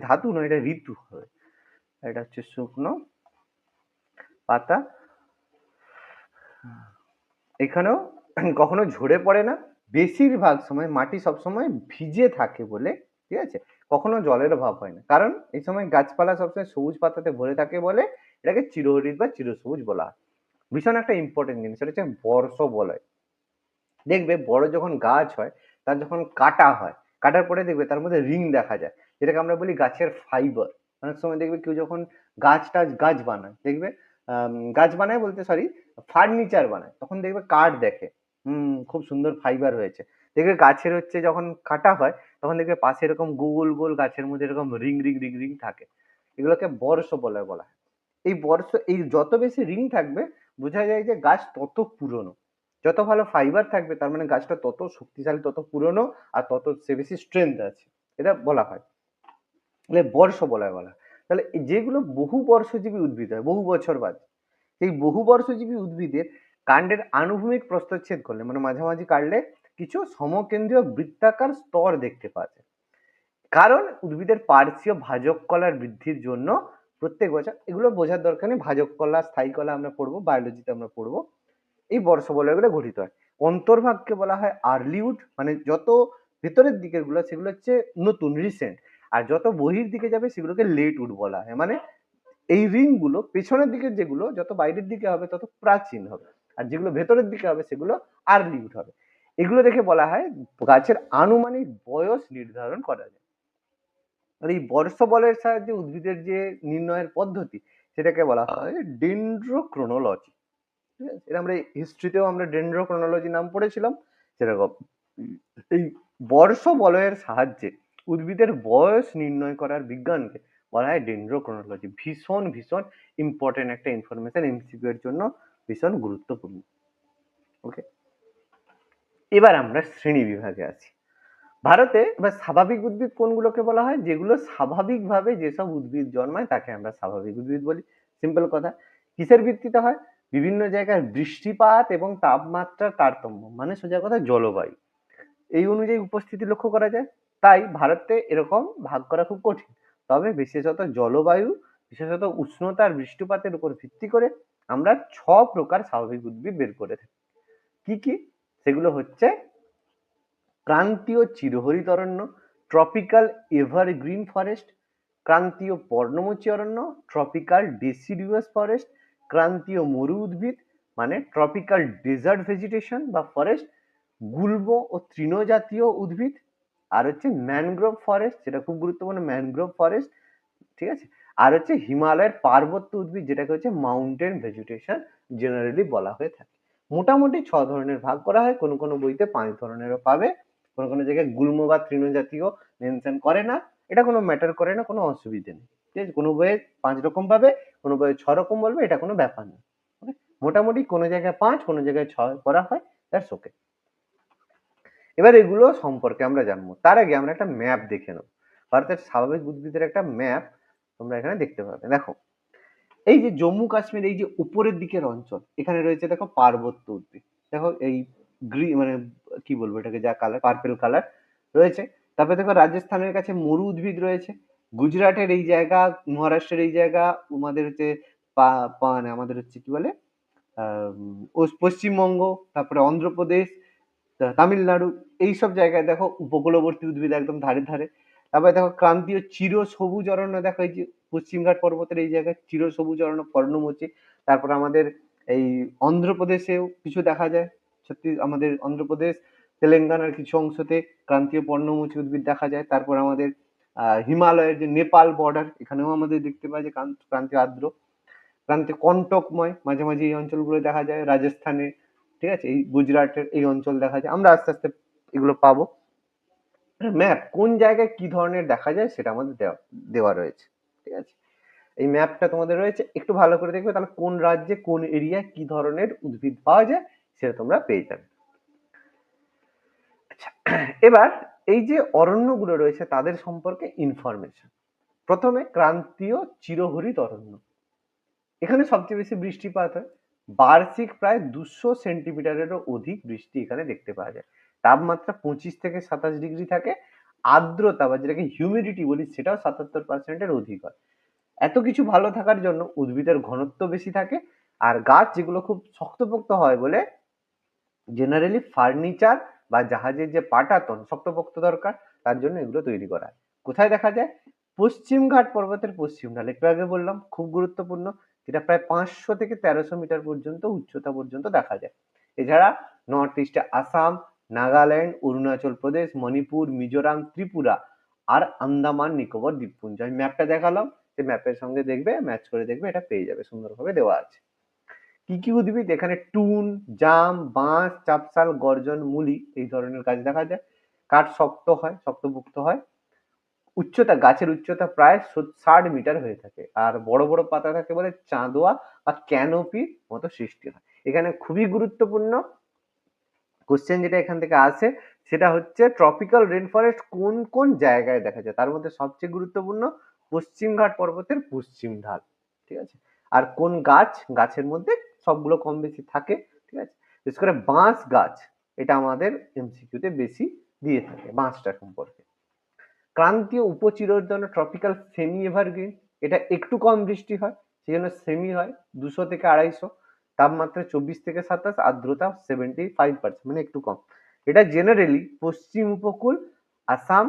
ধাতু নয়, এটা ঋতু হয়। এটা হচ্ছে শুকনো পাতা, এখানেও কখনো ঝরে পড়ে না। বেশিরভাগ সময় মাটি সবসময় ভিজে থাকে বলে, ঠিক আছে, কখনো জলের অভাব হয় না, কারণ এই সময় গাছপালা সবসময় সবুজ পাতাতে ভরে থাকে বলে এটাকে চিরহরিত বা চিরসবুজ বলা হয়। ভীষণ একটা ইম্পর্টেন্ট জিনিস, সেটা হচ্ছে বর্ষ বলয়। দেখবে বড় যখন গাছ হয়, তার যখন কাটা হয়, কাটার পরে দেখবে তার মধ্যে রিং দেখা যায়, যেটাকে আমরা বলি গাছের ফাইবার। অনেক সময় দেখবে কেউ যখন গাছ বানায়, দেখবে গাছ বানায় বলতে সরি ফার্নিচার বানায়, তখন দেখবে কাঠ দেখে, খুব সুন্দর ফাইবার হয়েছে। দেখবে গাছের হচ্ছে যখন কাটা হয়, তখন দেখবে পাশে এরকম গোল গোল গাছের মধ্যে এরকম রিং রিং রিং রিং থাকে, এগুলোকে বর্ষ বলয় বলা হয়। এই যত বেশি রিং থাকবে, বোঝা যায় যে গাছ তত পুরনো। যত ভালো ফাইবার থাকবে, তার মানে গাছটা তত শক্তিশালী, তত পুরনো, আর তত সে বেশি স্ট্রেংথ আছে, এটা বলা হয়। তাহলে বর্ষ বলয় বলা হয়। তাহলে যেগুলো বহু বর্ষজীবী উদ্ভিদ হয়, বহু বছর বাদ, এই বহু বর্ষজীবী উদ্ভিদের কাণ্ডের আনুভূমিক প্রস্থচ্ছেদ করলে, মানে মাঝামাঝি কাটলে কিছু সমকেন্দ্রীয় বৃত্তাকার স্তর দেখতে পাওয়া যায়। কারণ উদ্ভিদের পার্শ্বীয় ভাজক কলার বৃদ্ধির জন্য প্রত্যেক বছর, এগুলো বোঝার দরকার নেই, ভাজক কলা স্থায়ী কলা আমরা পড়বো, বায়োলজিতে আমরা পড়বো, এই বর্ষ বলয়গুলো গঠিত হয়। অন্তর্ভাগকে বলা হয় আর্লিউড, মানে যত ভেতরের দিকের গুলো সেগুলো হচ্ছে নতুন রিসেন্ট, আর যত বহির দিকে যাবে সেগুলোকে লেট উড বলা হয়। মানে এই রিং গুলো পেছনের দিকের যেগুলো যত বাইরের দিকে হবে তত প্রাচীন হবে, আর যেগুলো ভেতরের দিকে হবে সেগুলো আর্লিউড হবে। এগুলো দেখে বলা হয় গাছের আনুমানিক বয়স নির্ধারণ করা যায়। আর এই বর্ষ বলয়ের সাহায্যে উদ্ভিদের যে নির্ণয়ের পদ্ধতি, সেটাকে বলা হয় ডেন্ড্রোক্রোনোলজি। ঠিক আছে, এটা আমরা হিস্ট্রিতেও আমরা ডেন্ড্রোক্রোনোলজি নাম পড়েছিলাম। সেরকম এই বর্ষ বলয়ের সাহায্যে উদ্ভিদের বয়স নির্ণয় করার বিজ্ঞানকে বলা হয় ডেন্ড্রোক্রোনোলজি। ভীষণ ভীষণ ইম্পর্টেন্ট একটা ইনফরমেশন, এমসিকিউ এর জন্য ভীষণ গুরুত্বপূর্ণ। ওকে, এবার আমরা শ্রেণী বিভাগে আছি। ভারতে এবার স্বাভাবিক উদ্ভিদ কোনগুলোকে বলা হয়? যেগুলো স্বাভাবিকভাবে যেসব উদ্ভিদ জন্মায় তাকে আমরা স্বাভাবিক উদ্ভিদ বলি। সিম্পল কথা। কিসের ভিত্তিতে হয়? বিভিন্ন জায়গায় বৃষ্টিপাত এবং তাপমাত্রার তারতম্য, মানে সোজা কথা জলবায়ু, এই অনুযায়ী উপস্থিতি লক্ষ্য করা যায়। তাই ভারতে এরকম ভাগ করা খুব কঠিন। তবে বিশেষত জলবায়ু, বিশেষত উষ্ণতা আর বৃষ্টিপাতের উপর ভিত্তি করে আমরা 6 প্রকার স্বাভাবিক উদ্ভিদ বের করে থাকি। কি কি? সেগুলো হচ্ছে ক্রান্তীয় চিরহরিত অরণ্য, ট্রপিক্যাল এভারগ্রিন ফরেস্ট, ক্রান্তীয় পর্ণমোচী অরণ্য, ট্রপিক্যাল ডেসিডুয়াস ফরেস্ট, ক্রান্তীয় মরু উদ্ভিদ মানে ট্রপিক্যাল ডেজার্ট ভেজিটেশন বা ফরেস্ট, গুল্ম ও তৃণজাতীয় উদ্ভিদ, আর হচ্ছে ম্যানগ্রোভ ফরেস্ট, যেটা খুব গুরুত্বপূর্ণ, ম্যানগ্রোভ ফরেস্ট। ঠিক আছে, আর হচ্ছে হিমালয়ের পার্বত্য উদ্ভিদ, যেটাকে হচ্ছে মাউন্টেন ভেজিটেশন জেনারেলি বলা হয়ে থাকে। মোটামুটি 6 ধরনের ভাগ করা হয়, কোনো কোনো বইতে 5 ধরনেরও পাবে, কোনো কোনো জায়গায় গুল্ম বা তৃণজাতীয় মেনশন করে না, এটা কোনো ম্যাটার করে না, কোনো অসুবিধে নেই। ঠিক আছে, কোনো বইয়ে 5 রকম পাবে, কোনো বইয়ে 6 রকম বলবে, এটা কোনো ব্যাপার না। মোটামুটি কোনো জায়গায় 5, কোনো জায়গায় 6 করা হয়, দ্যাটস ওকে। এবার এগুলো সম্পর্কে আমরা জানবো, তার আগে আমরা একটা ম্যাপ দেখে নেব। ভারতের স্বাভাবিক উদ্ভিদের একটা ম্যাপ তোমরা এখানে দেখতে পাবে। দেখো, এই যে জম্মু কাশ্মীর, এই যে উপরের দিকের অঞ্চল, এখানে রয়েছে দেখো পার্বত্য উদ্ভিদ। দেখো এই মানে কি বলবো এটাকে, যা কালার পার্পেল কালার রয়েছে। তারপরে দেখো রাজস্থানের কাছে মরু উদ্ভিদ রয়েছে, গুজরাটের এই জায়গা, মহারাষ্ট্রের এই জায়গা, আমাদের হচ্ছে মানে আমাদের হচ্ছে কি বলে পশ্চিমবঙ্গ, তারপরে অন্ধ্রপ্রদেশ, তামিলনাড়ু, এইসব জায়গায় দেখো উপকূলবর্তী উদ্ভিদ একদম ধারে ধারে। তারপরে দেখো ক্রান্তীয় চির সবুজ অরণ্য, দেখো এই যে পশ্চিমঘাট পর্বতের এই জায়গায় চির সবুজ অরণ্য পর্ণমোচী। তারপর আমাদের এই অন্ধ্রপ্রদেশেও কিছু দেখা যায়, সত্যি আমাদের অন্ধ্রপ্রদেশ তেলেঙ্গানার কিছু অংশতে ক্রান্তীয় পর্ণমোচী উদ্ভিদ দেখা যায়। তারপর আমাদের হিমালয়ের যে নেপাল বর্ডার, এখানেও আমাদের দেখতে পাওয়া যায় ক্রান্তীয় আর্দ্র, ক্রান্তীয় কণ্টকময়, মাঝে মাঝে এই অঞ্চলগুলো দেখা যায় রাজস্থানে। ঠিক আছে, এই গুজরাটের এই অঞ্চল দেখা যায়, আমরা আস্তে আস্তে এগুলো পাবো। ম্যাপ কোন জায়গায় কি ধরনের দেখা যায় সেটা আমাদের দেওয়া রয়েছে। ঠিক আছে, এই ম্যাপটা তোমাদের রয়েছে, একটু ভালো করে দেখবে, তাহলে কোন রাজ্যে কোন এরিয়ায় কি ধরনের উদ্ভিদ পাওয়া যায় সেটা তোমরা পেয়ে যাবে। আচ্ছা, এবার এই যে অরণ্যগুলো রয়েছে তাদের সম্পর্কে ইনফরমেশন। প্রথমে ক্রান্তীয় চিরহরিৎ অরণ্য, এখানে সবচেয়ে বেশি বৃষ্টিপাত হয়, বার্ষিক প্রায় 200 সেন্টিমিটারেরও অধিক বৃষ্টি এখানে দেখতে পাওয়া যায়। তাপমাত্রা 25 থেকে 27 ডিগ্রি থাকে, আর্দ্রতা বা যেটাকে হিউমিডিটি বলি সেটাও 77%-এর অধিক হয়। এত কিছু ভালো থাকার জন্য উদ্ভিদের ঘনত্ব বেশি থাকে, আর গাছ যেগুলো খুব শক্তপোক্ত হয় বলে জেনারেলি ফার্নিচার বা জাহাজের যে পাটাতন শক্তপোক্ত দরকার, তার জন্য এগুলো তৈরি করা হয়। কোথায় দেখা যায়? পশ্চিম ঘাট পর্বতের পশ্চিম ঢাল, একটু আগে বললাম খুব গুরুত্বপূর্ণ, যেটা প্রায় 500 থেকে 1300 মিটার পর্যন্ত উচ্চতা পর্যন্ত দেখা যায়। এছাড়া নর্থ ইস্টে আসাম, নাগাল্যান্ড, অরুণাচল প্রদেশ, মণিপুর, মিজোরাম, ত্রিপুরা আর আন্দামান নিকোবর দ্বীপপুঞ্জ। আমি ম্যাপটা দেখালাম, সেই ম্যাপের সঙ্গে দেখবে, ম্যাচ করে দেখবে, এটা পেয়ে যাবে, সুন্দরভাবে দেওয়া আছে। কি কি উদ্ভিদ এখানে? টুন, জাম, বাঁশ, চাপশাল, গর্জন, মুলি এই ধরনের গাছ দেখা যায়। কাঠ শক্ত হয়, শক্তপোক্ত হয়। উচ্চতা, গাছের উচ্চতা প্রায় 60 মিটার হয়ে থাকে, আর বড় বড় পাতা থাকে বলে চাঁদোয়া বা ক্যানোপির মতো সৃষ্টি হয়। এখানে খুবই গুরুত্বপূর্ণ কোশ্চেন যেটা এখান থেকে আসে সেটা হচ্ছে ট্রপিক্যাল রেন ফরেস্ট কোন কোন জায়গায় দেখা যায়, তার মধ্যে সবচেয়ে গুরুত্বপূর্ণ পশ্চিমঘাট পর্বতের পশ্চিম ঢাল, ঠিক আছে। আর কোন গাছ, গাছের মধ্যে সবগুলো কম বেশি থাকে, ঠিক আছে। বিশেষ করে বাঁশ গাছ, এটা আমাদের এমসিকিউতে বেশি দিয়ে থাকে বাঁশটা সম্পর্কে। ক্রান্তীয় উপচিরোদ্যান ট্রপিক্যাল সেমি এভারগ্রিন, এটা একটু কম বৃষ্টি হয় সেই জন্য সেমি হয়, 200 থেকে 250, তাপমাত্রা 24 থেকে 27, আর্দ্রতা 75%, মানে একটু কম। এটা জেনারেলি পশ্চিম উপকূল, আসাম,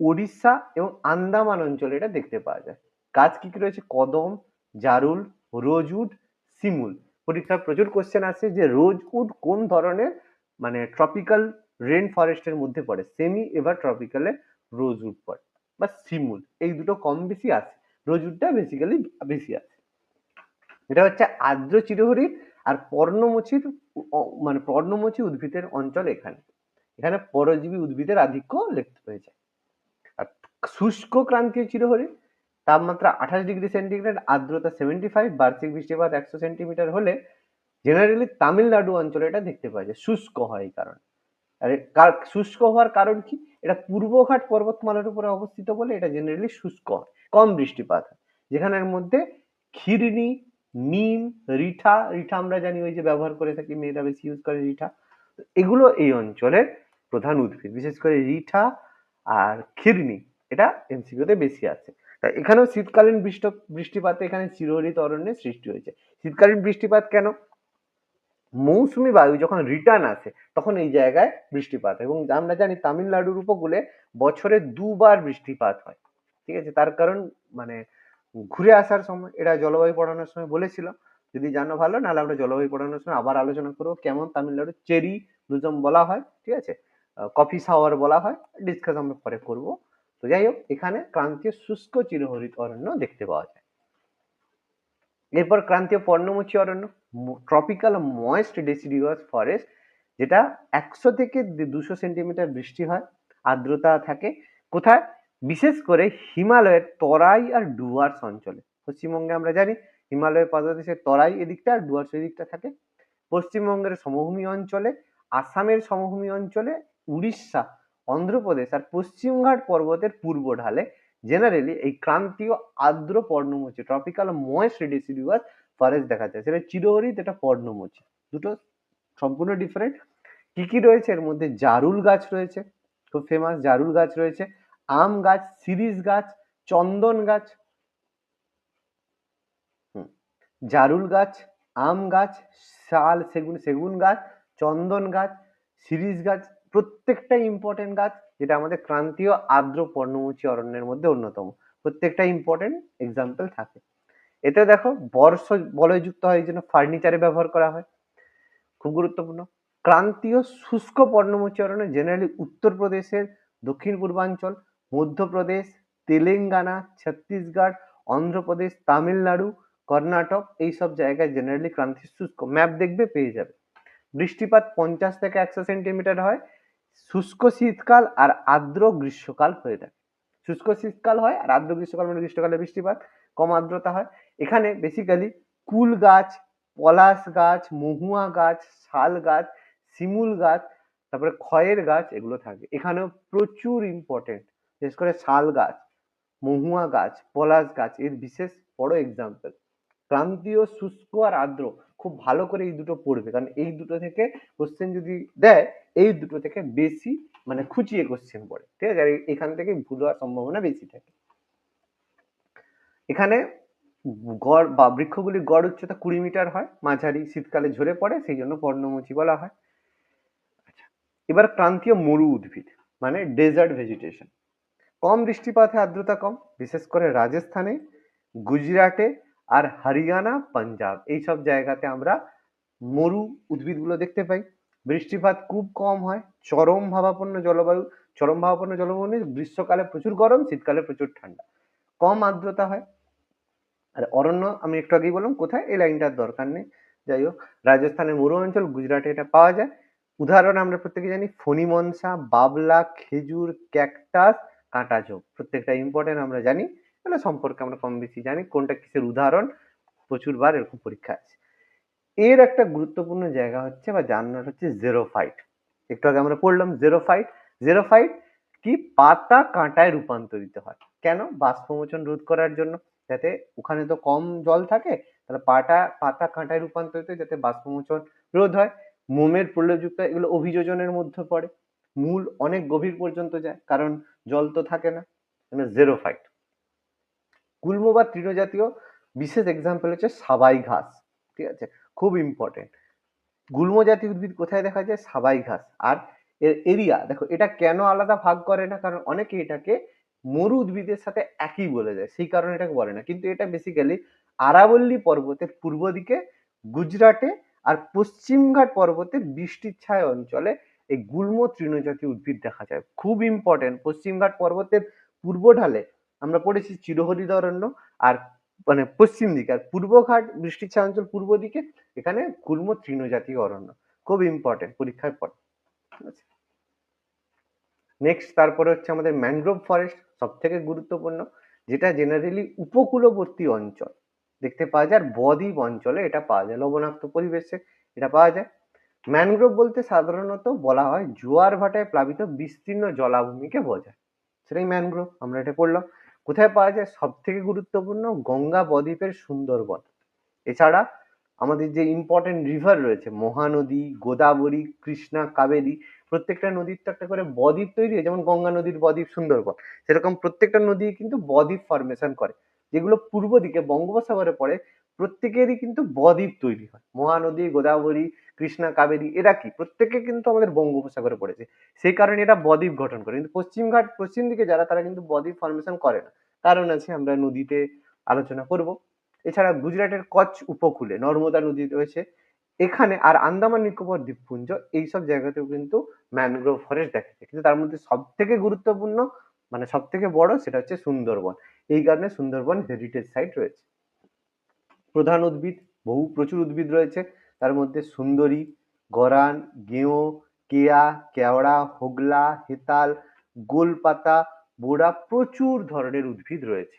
ওড়িশা এবং আন্দামান অঞ্চলে এটা দেখতে পাওয়া যায়। গাছ কি কি রয়েছে? কদম, জারুল, রোজউড, শিমুল। পরীক্ষায় প্রচুর কোশ্চেন আসে যে রোজউড কোন ধরনের মানে ট্রপিক্যাল রেন ফরেস্টের মধ্যে পড়ে, সেমি এভার ট্রপিক্যালে রোজউড পড়ে বা শিমুল, এই দুটো কম বেশি আছে, রোজউডটা বেসিক্যালি বেশি আছে। এটা হচ্ছে আর্দ্র চিরহরিৎ আর পর্ণমোচীর মানে পর্ণমোচী উদ্ভিদের অঞ্চল। এখানে এখানে পরজীবী উদ্ভিদের আধিক্য দেখতে পেয়ে যায়। আর শুষ্ক ক্রান্তীয় চিরহরিৎ, তাপমাত্রা 28 ডিগ্রি সেন্টিগ্রেড, আর্দ্রতা 75, বার্ষিক বৃষ্টিপাত 100 সেন্টিমিটার হলে জেনারেলি তামিলনাড়ু অঞ্চলে এটা দেখতে পাওয়া যায়, শুষ্ক হয় এই কারণে। আর শুষ্ক হওয়ার কারণ কি? এটা পূর্বঘাট পর্বতমালার উপরে অবস্থিত বলে এটা জেনারেলি শুষ্ক হয়, কম বৃষ্টিপাত হয়। যেখানের মধ্যে খিরনি, নিম, রিঠা, রিঠা আমরা জানি ওই যে ব্যবহার করে থাকি, মেয়েরা বেশি ইউজ করে রিঠা, এগুলো এই অঞ্চলের প্রধান উদ্ভিদ, বিশেষ করে রিঠা আর খিরনি, এটা এমসিকিউতে বেশি আছে। তাই এখানেও শীতকালীন বৃষ্টিপাতে এখানে চিরহরিৎ অরণ্যের সৃষ্টি হয়েছে। শীতকালীন বৃষ্টিপাত কেন? মৌসুমী বায়ু যখন রিটার্ন আসে তখন এই জায়গায় বৃষ্টিপাত, এবং আমরা জানি তামিলনাড়ুর উপকূলে বছরে 2 বার বৃষ্টিপাত হয়, ঠিক আছে। তার কারণ মানে ঘুরে আসার সময়, এটা জলবায়ু পড়ানোর সময় বলেছিলাম, যদি জানো ভালো, নাহলে আমরা জলবায়ু পড়ানোর সময় আবার আলোচনা করবো কেমন তামিলনাড়ু চেরি ব্লুজম বলা হয়, ঠিক আছে, কফি শাওয়ার বলা হয়, ডিসকাস আমরা পরে করবো। তো যাই হোক, এখানে ক্রান্তীয় শুষ্ক চিরহরিৎ অরণ্য দেখতে পাওয়া যায়। এরপর ক্রান্তীয় পর্ণমোচী অরণ্য, ট্রপিক্যাল ময়েস্ট ডেসিডিউয়াস ফরেস্ট, যেটা 100 থেকে 200 সেন্টিমিটার বৃষ্টি হয়, আর্দ্রতা থাকে। কোথায়? বিশেষ করে হিমালয়ের তরাই আর ডুয়ার্স অঞ্চলে। পশ্চিমবঙ্গে আমরা জানি হিমালয়ের পাদদেশের তরাই এদিকটা আর ডুয়ার্স এদিকটা থাকে। পশ্চিমবঙ্গের সমভূমি অঞ্চলে, আসামের সমভূমি অঞ্চলে, উড়িষ্যা, অন্ধ্রপ্রদেশ আর পশ্চিমঘাট পর্বতের পূর্ব ঢালে জেনারেলি এই ক্রান্তীয় আর্দ্র পর্ণমোচী ট্রপিক্যাল ময়েস্ট ডেসিডিউয়াস ফরেস্ট দেখা যায়। সেটা চিরহরিৎ, এটা পর্ণমোচী, দুটো সম্পূর্ণ ডিফারেন্ট। কি কি রয়েছে এর মধ্যে? জারুল গাছ রয়েছে, খুব ফেমাস জারুল গাছ রয়েছে, আম গাছ, শিরীষ গাছ, চন্দন গাছ, জারুল গাছ, আম গাছ, শাল, সেগুন গাছ, চন্দন গাছ, শিরীষ গাছ, প্রত্যেকটা ইম্পর্টেন্ট গাছ, যেটা আমাদের ক্রান্তীয় আর্দ্র পর্ণমোচী অরণ্যের মধ্যে অন্যতম। প্রত্যেকটা ইম্পর্টেন্ট এক্সাম্পল থাকে। এতে দেখো বর্ষ বলয়যুক্ত হয়, এই জন্য ফার্নিচারে ব্যবহার করা হয়, খুব গুরুত্বপূর্ণ। ক্রান্তীয় শুষ্ক পর্ণমোচী অরণ্য জেনারেলি উত্তরপ্রদেশের দক্ষিণ পূর্বাঞ্চল, মধ্যপ্রদেশ, তেলেঙ্গানা, ছত্তিশগড়, অন্ধ্রপ্রদেশ, তামিলনাড়ু, কর্ণাটক, এইসব জায়গায় জেনারেলি ক্রান্তীয় শুষ্ক। ম্যাপ দেখবে পেয়ে যাবে। বৃষ্টিপাত 50 থেকে 100 সেন্টিমিটার হয়, শুষ্ক শীতকাল আর আর্দ্র গ্রীষ্মকাল হয়ে থাকে। শুষ্ক শীতকাল হয় আর আর্দ্র গ্রীষ্মকাল মানে গ্রীষ্মকালে বৃষ্টিপাত, কম আর্দ্রতা হয়। এখানে বেসিক্যালি কুল গাছ, পলাশ গাছ, মহুয়া গাছ, শাল গাছ, শিমুল গাছ, তারপরে খয়ের গাছ এগুলো থাকে। এখানেও প্রচুর ইম্পর্টেন্ট, বিশেষ করে শাল গাছ, মহুয়া গাছ, পলাশ গাছ এর বিশেষ বড় এক্সাম্পল। ক্রান্তীয়, শুষ্ক আর আর্দ্র খুব ভালো করে এই দুটো পড়বে, কারণ এই দুটো থেকে কোশ্চেন যদি দেয়, এই দুটো থেকে বেশি মানে খুঁচিয়ে কোশ্চেন পড়ে, ঠিক আছে? আর এখান থেকে ভুল হওয়ার সম্ভাবনা বেশি থাকে। এখানে গড় বা বৃক্ষগুলির গড় উচ্চতা 20 মিটার হয়, মাঝারি শীতকালে ঝরে পড়ে, সেই জন্য পর্ণমোচী বলা হয়। আচ্ছা, এবার ক্রান্তীয় মরু উদ্ভিদ মানে ডেজার্ট ভেজিটেশন। কম বৃষ্টিপাতে আর্দ্রতা কম, বিশেষ করে রাজস্থানে, গুজরাটে আর হরিয়ানা, পাঞ্জাব এইসব জায়গাতে আমরা মরু উদ্ভিদগুলো দেখতে পাই। বৃষ্টিপাত খুব কম হয়, চরম ভাবাপন্ন জলবায়ু। চরম ভাবাপন্ন জলবায়ু মানে গ্রীষ্মকালে প্রচুর গরম, শীতকালে প্রচুর ঠান্ডা, কম আর্দ্রতা হয়। আর অরণ্য আমি একটু আগেই বললাম কোথায়, এই লাইনটার দরকার নেই। যাই হোক, রাজস্থানের মরু অঞ্চল, গুজরাটে এটা পাওয়া যায়। উদাহরণ আমরা প্রত্যেকে জানি ফণি মনসা, বাবলা, খেজুর, ক্যাকটাস, কাঁটা ঝোপ, প্রত্যেকটা ইম্পর্টেন্ট আমরা জানি, এগুলো সম্পর্কে আমরা কম বেশি জানি কোনটা কিসের উদাহরণ, প্রচুরবার এরকম পরীক্ষা আছে। এর একটা গুরুত্বপূর্ণ জায়গা হচ্ছে বা জানার হচ্ছে জেরোফাইট। একটু আগে আমরা পড়লাম জেরোফাইট। জেরোফাইট কি, পাতা কাঁটায় রূপান্তরিত হয়। কেন? বাষ্পমোচন রোধ করার জন্য, যাতে ওখানে তো কম জল থাকে, তাহলে পাতা কাঁটায় রূপান্তরিত যাতে বাষ্পমোচন রোধ হয়। মোমের প্রলেপযুক্ত এগুলো অভিযোজনের মধ্যে পড়ে। মূল অনেক গভীর পর্যন্ত যায়, কারণ জল তো থাকে না। জেরোফাইট। গুল্ম বা তৃণজাতীয় বিশেষ এক্সাম্পল হচ্ছে সাবাই ঘাস, ঠিক আছে? খুব ইম্পর্টেন্ট। গুল্ম জাতীয় উদ্ভিদ কোথায় দেখা যায়? সাবাই ঘাস। আর এর এরিয়া দেখো, এটা কেন আলাদা ভাগ করে না, কারণ অনেকে এটাকে মরু উদ্ভিদের সাথে একই বলে দেয়, সেই কারণে এটাকে বলে না, কিন্তু এটা বেসিক্যালি আরাবল্লী পর্বতের পূর্ব দিকে, গুজরাটে আর পশ্চিমঘাট পর্বতের বৃষ্টির ছায় অঞ্চলে এই গুল্ম তৃণজাতীয় উদ্ভিদ দেখা যায়। খুব ইম্পর্টেন্ট, পশ্চিমঘাট পর্বতের পূর্ব ঢালে আমরা পড়েছি চিরহরিত অরণ্য, আর মানে পশ্চিম দিকে, আর পূর্বঘাট বৃষ্টির ছায় অঞ্চল পূর্ব দিকে, এখানে গুল্ম তৃণজাতীয় অরণ্য। খুব ইম্পর্টেন্ট, পরীক্ষায় পড়ে। নেক্সট তারপরে হচ্ছে আমাদের ম্যানগ্রোভ ফরেস্ট, সব থেকে গুরুত্বপূর্ণ, যেটা জেনারেলি উপকূলবর্তী অঞ্চল দেখতে পাওয়া যায়, আর বদ্বীপ অঞ্চলে এটা পাওয়া যায়, লবণাক্ত পরিবেশে এটা পাওয়া যায়। ম্যানগ্রোভ বলতে সাধারণত বলা হয় জোয়ার ভাটায় প্লাবিত বিস্তীর্ণ জলাভূমিকে বোঝায়, সেটাই ম্যানগ্রোভ, আমরা এটা পড়লাম। কোথায় পাওয়া যায়? সব থেকে গুরুত্বপূর্ণ গঙ্গা বদ্বীপের সুন্দরবন। এছাড়া আমাদের যে ইম্পর্টেন্ট রিভার রয়েছে, মহানদী, গোদাবরী, কৃষ্ণা, কাবেরী, প্রত্যেকটা নদীর তো একটা করে বদ্বীপ তৈরি হয়, যেমন গঙ্গা নদীর বদ্বীপ সুন্দরবন, সেরকম প্রত্যেকটা নদী কিন্তু বদ্বীপ ফরমেশন করে। যেগুলো পূর্ব দিকে বঙ্গোপসাগরে পড়ে, প্রত্যেকেরই কিন্তু বদ্বীপ তৈরি হয়। মহানদী, গোদাবরী, কৃষ্ণা, কাবেরী এরা কি, প্রত্যেকে কিন্তু আমাদের বঙ্গোপসাগরে পড়েছে, সেই কারণে এটা বদ্বীপ গঠন করে। কিন্তু পশ্চিম দিকে যারা, তারা কিন্তু বদ্বীপ ফরমেশন করে না, কারণ আছে, আমরা নদীতে আলোচনা করব। এছাড়া গুজরাটের কচ্ছ উপকূলে নর্মদা নদী রয়েছে এখানে, আর আন্দামান নিকোবর দ্বীপপুঞ্জ, এইসব জায়গাতেও কিন্তু ম্যানগ্রোভ ফরেস্ট দেখা যায়। কিন্তু তার মধ্যে সব থেকে গুরুত্বপূর্ণ মানে সব থেকে বড় সেটা হচ্ছে সুন্দরবন, এই কারণে সুন্দরবন হেরিটেজ সাইট রয়েছে। প্রধান উদ্ভিদ, প্রচুর উদ্ভিদ রয়েছে, তার মধ্যে সুন্দরী, গরান, গেঁয়ো, কেয়া, কেওড়া, হোগলা, হেতাল, গোলপাতা, বোড়া, প্রচুর ধরনের উদ্ভিদ রয়েছে,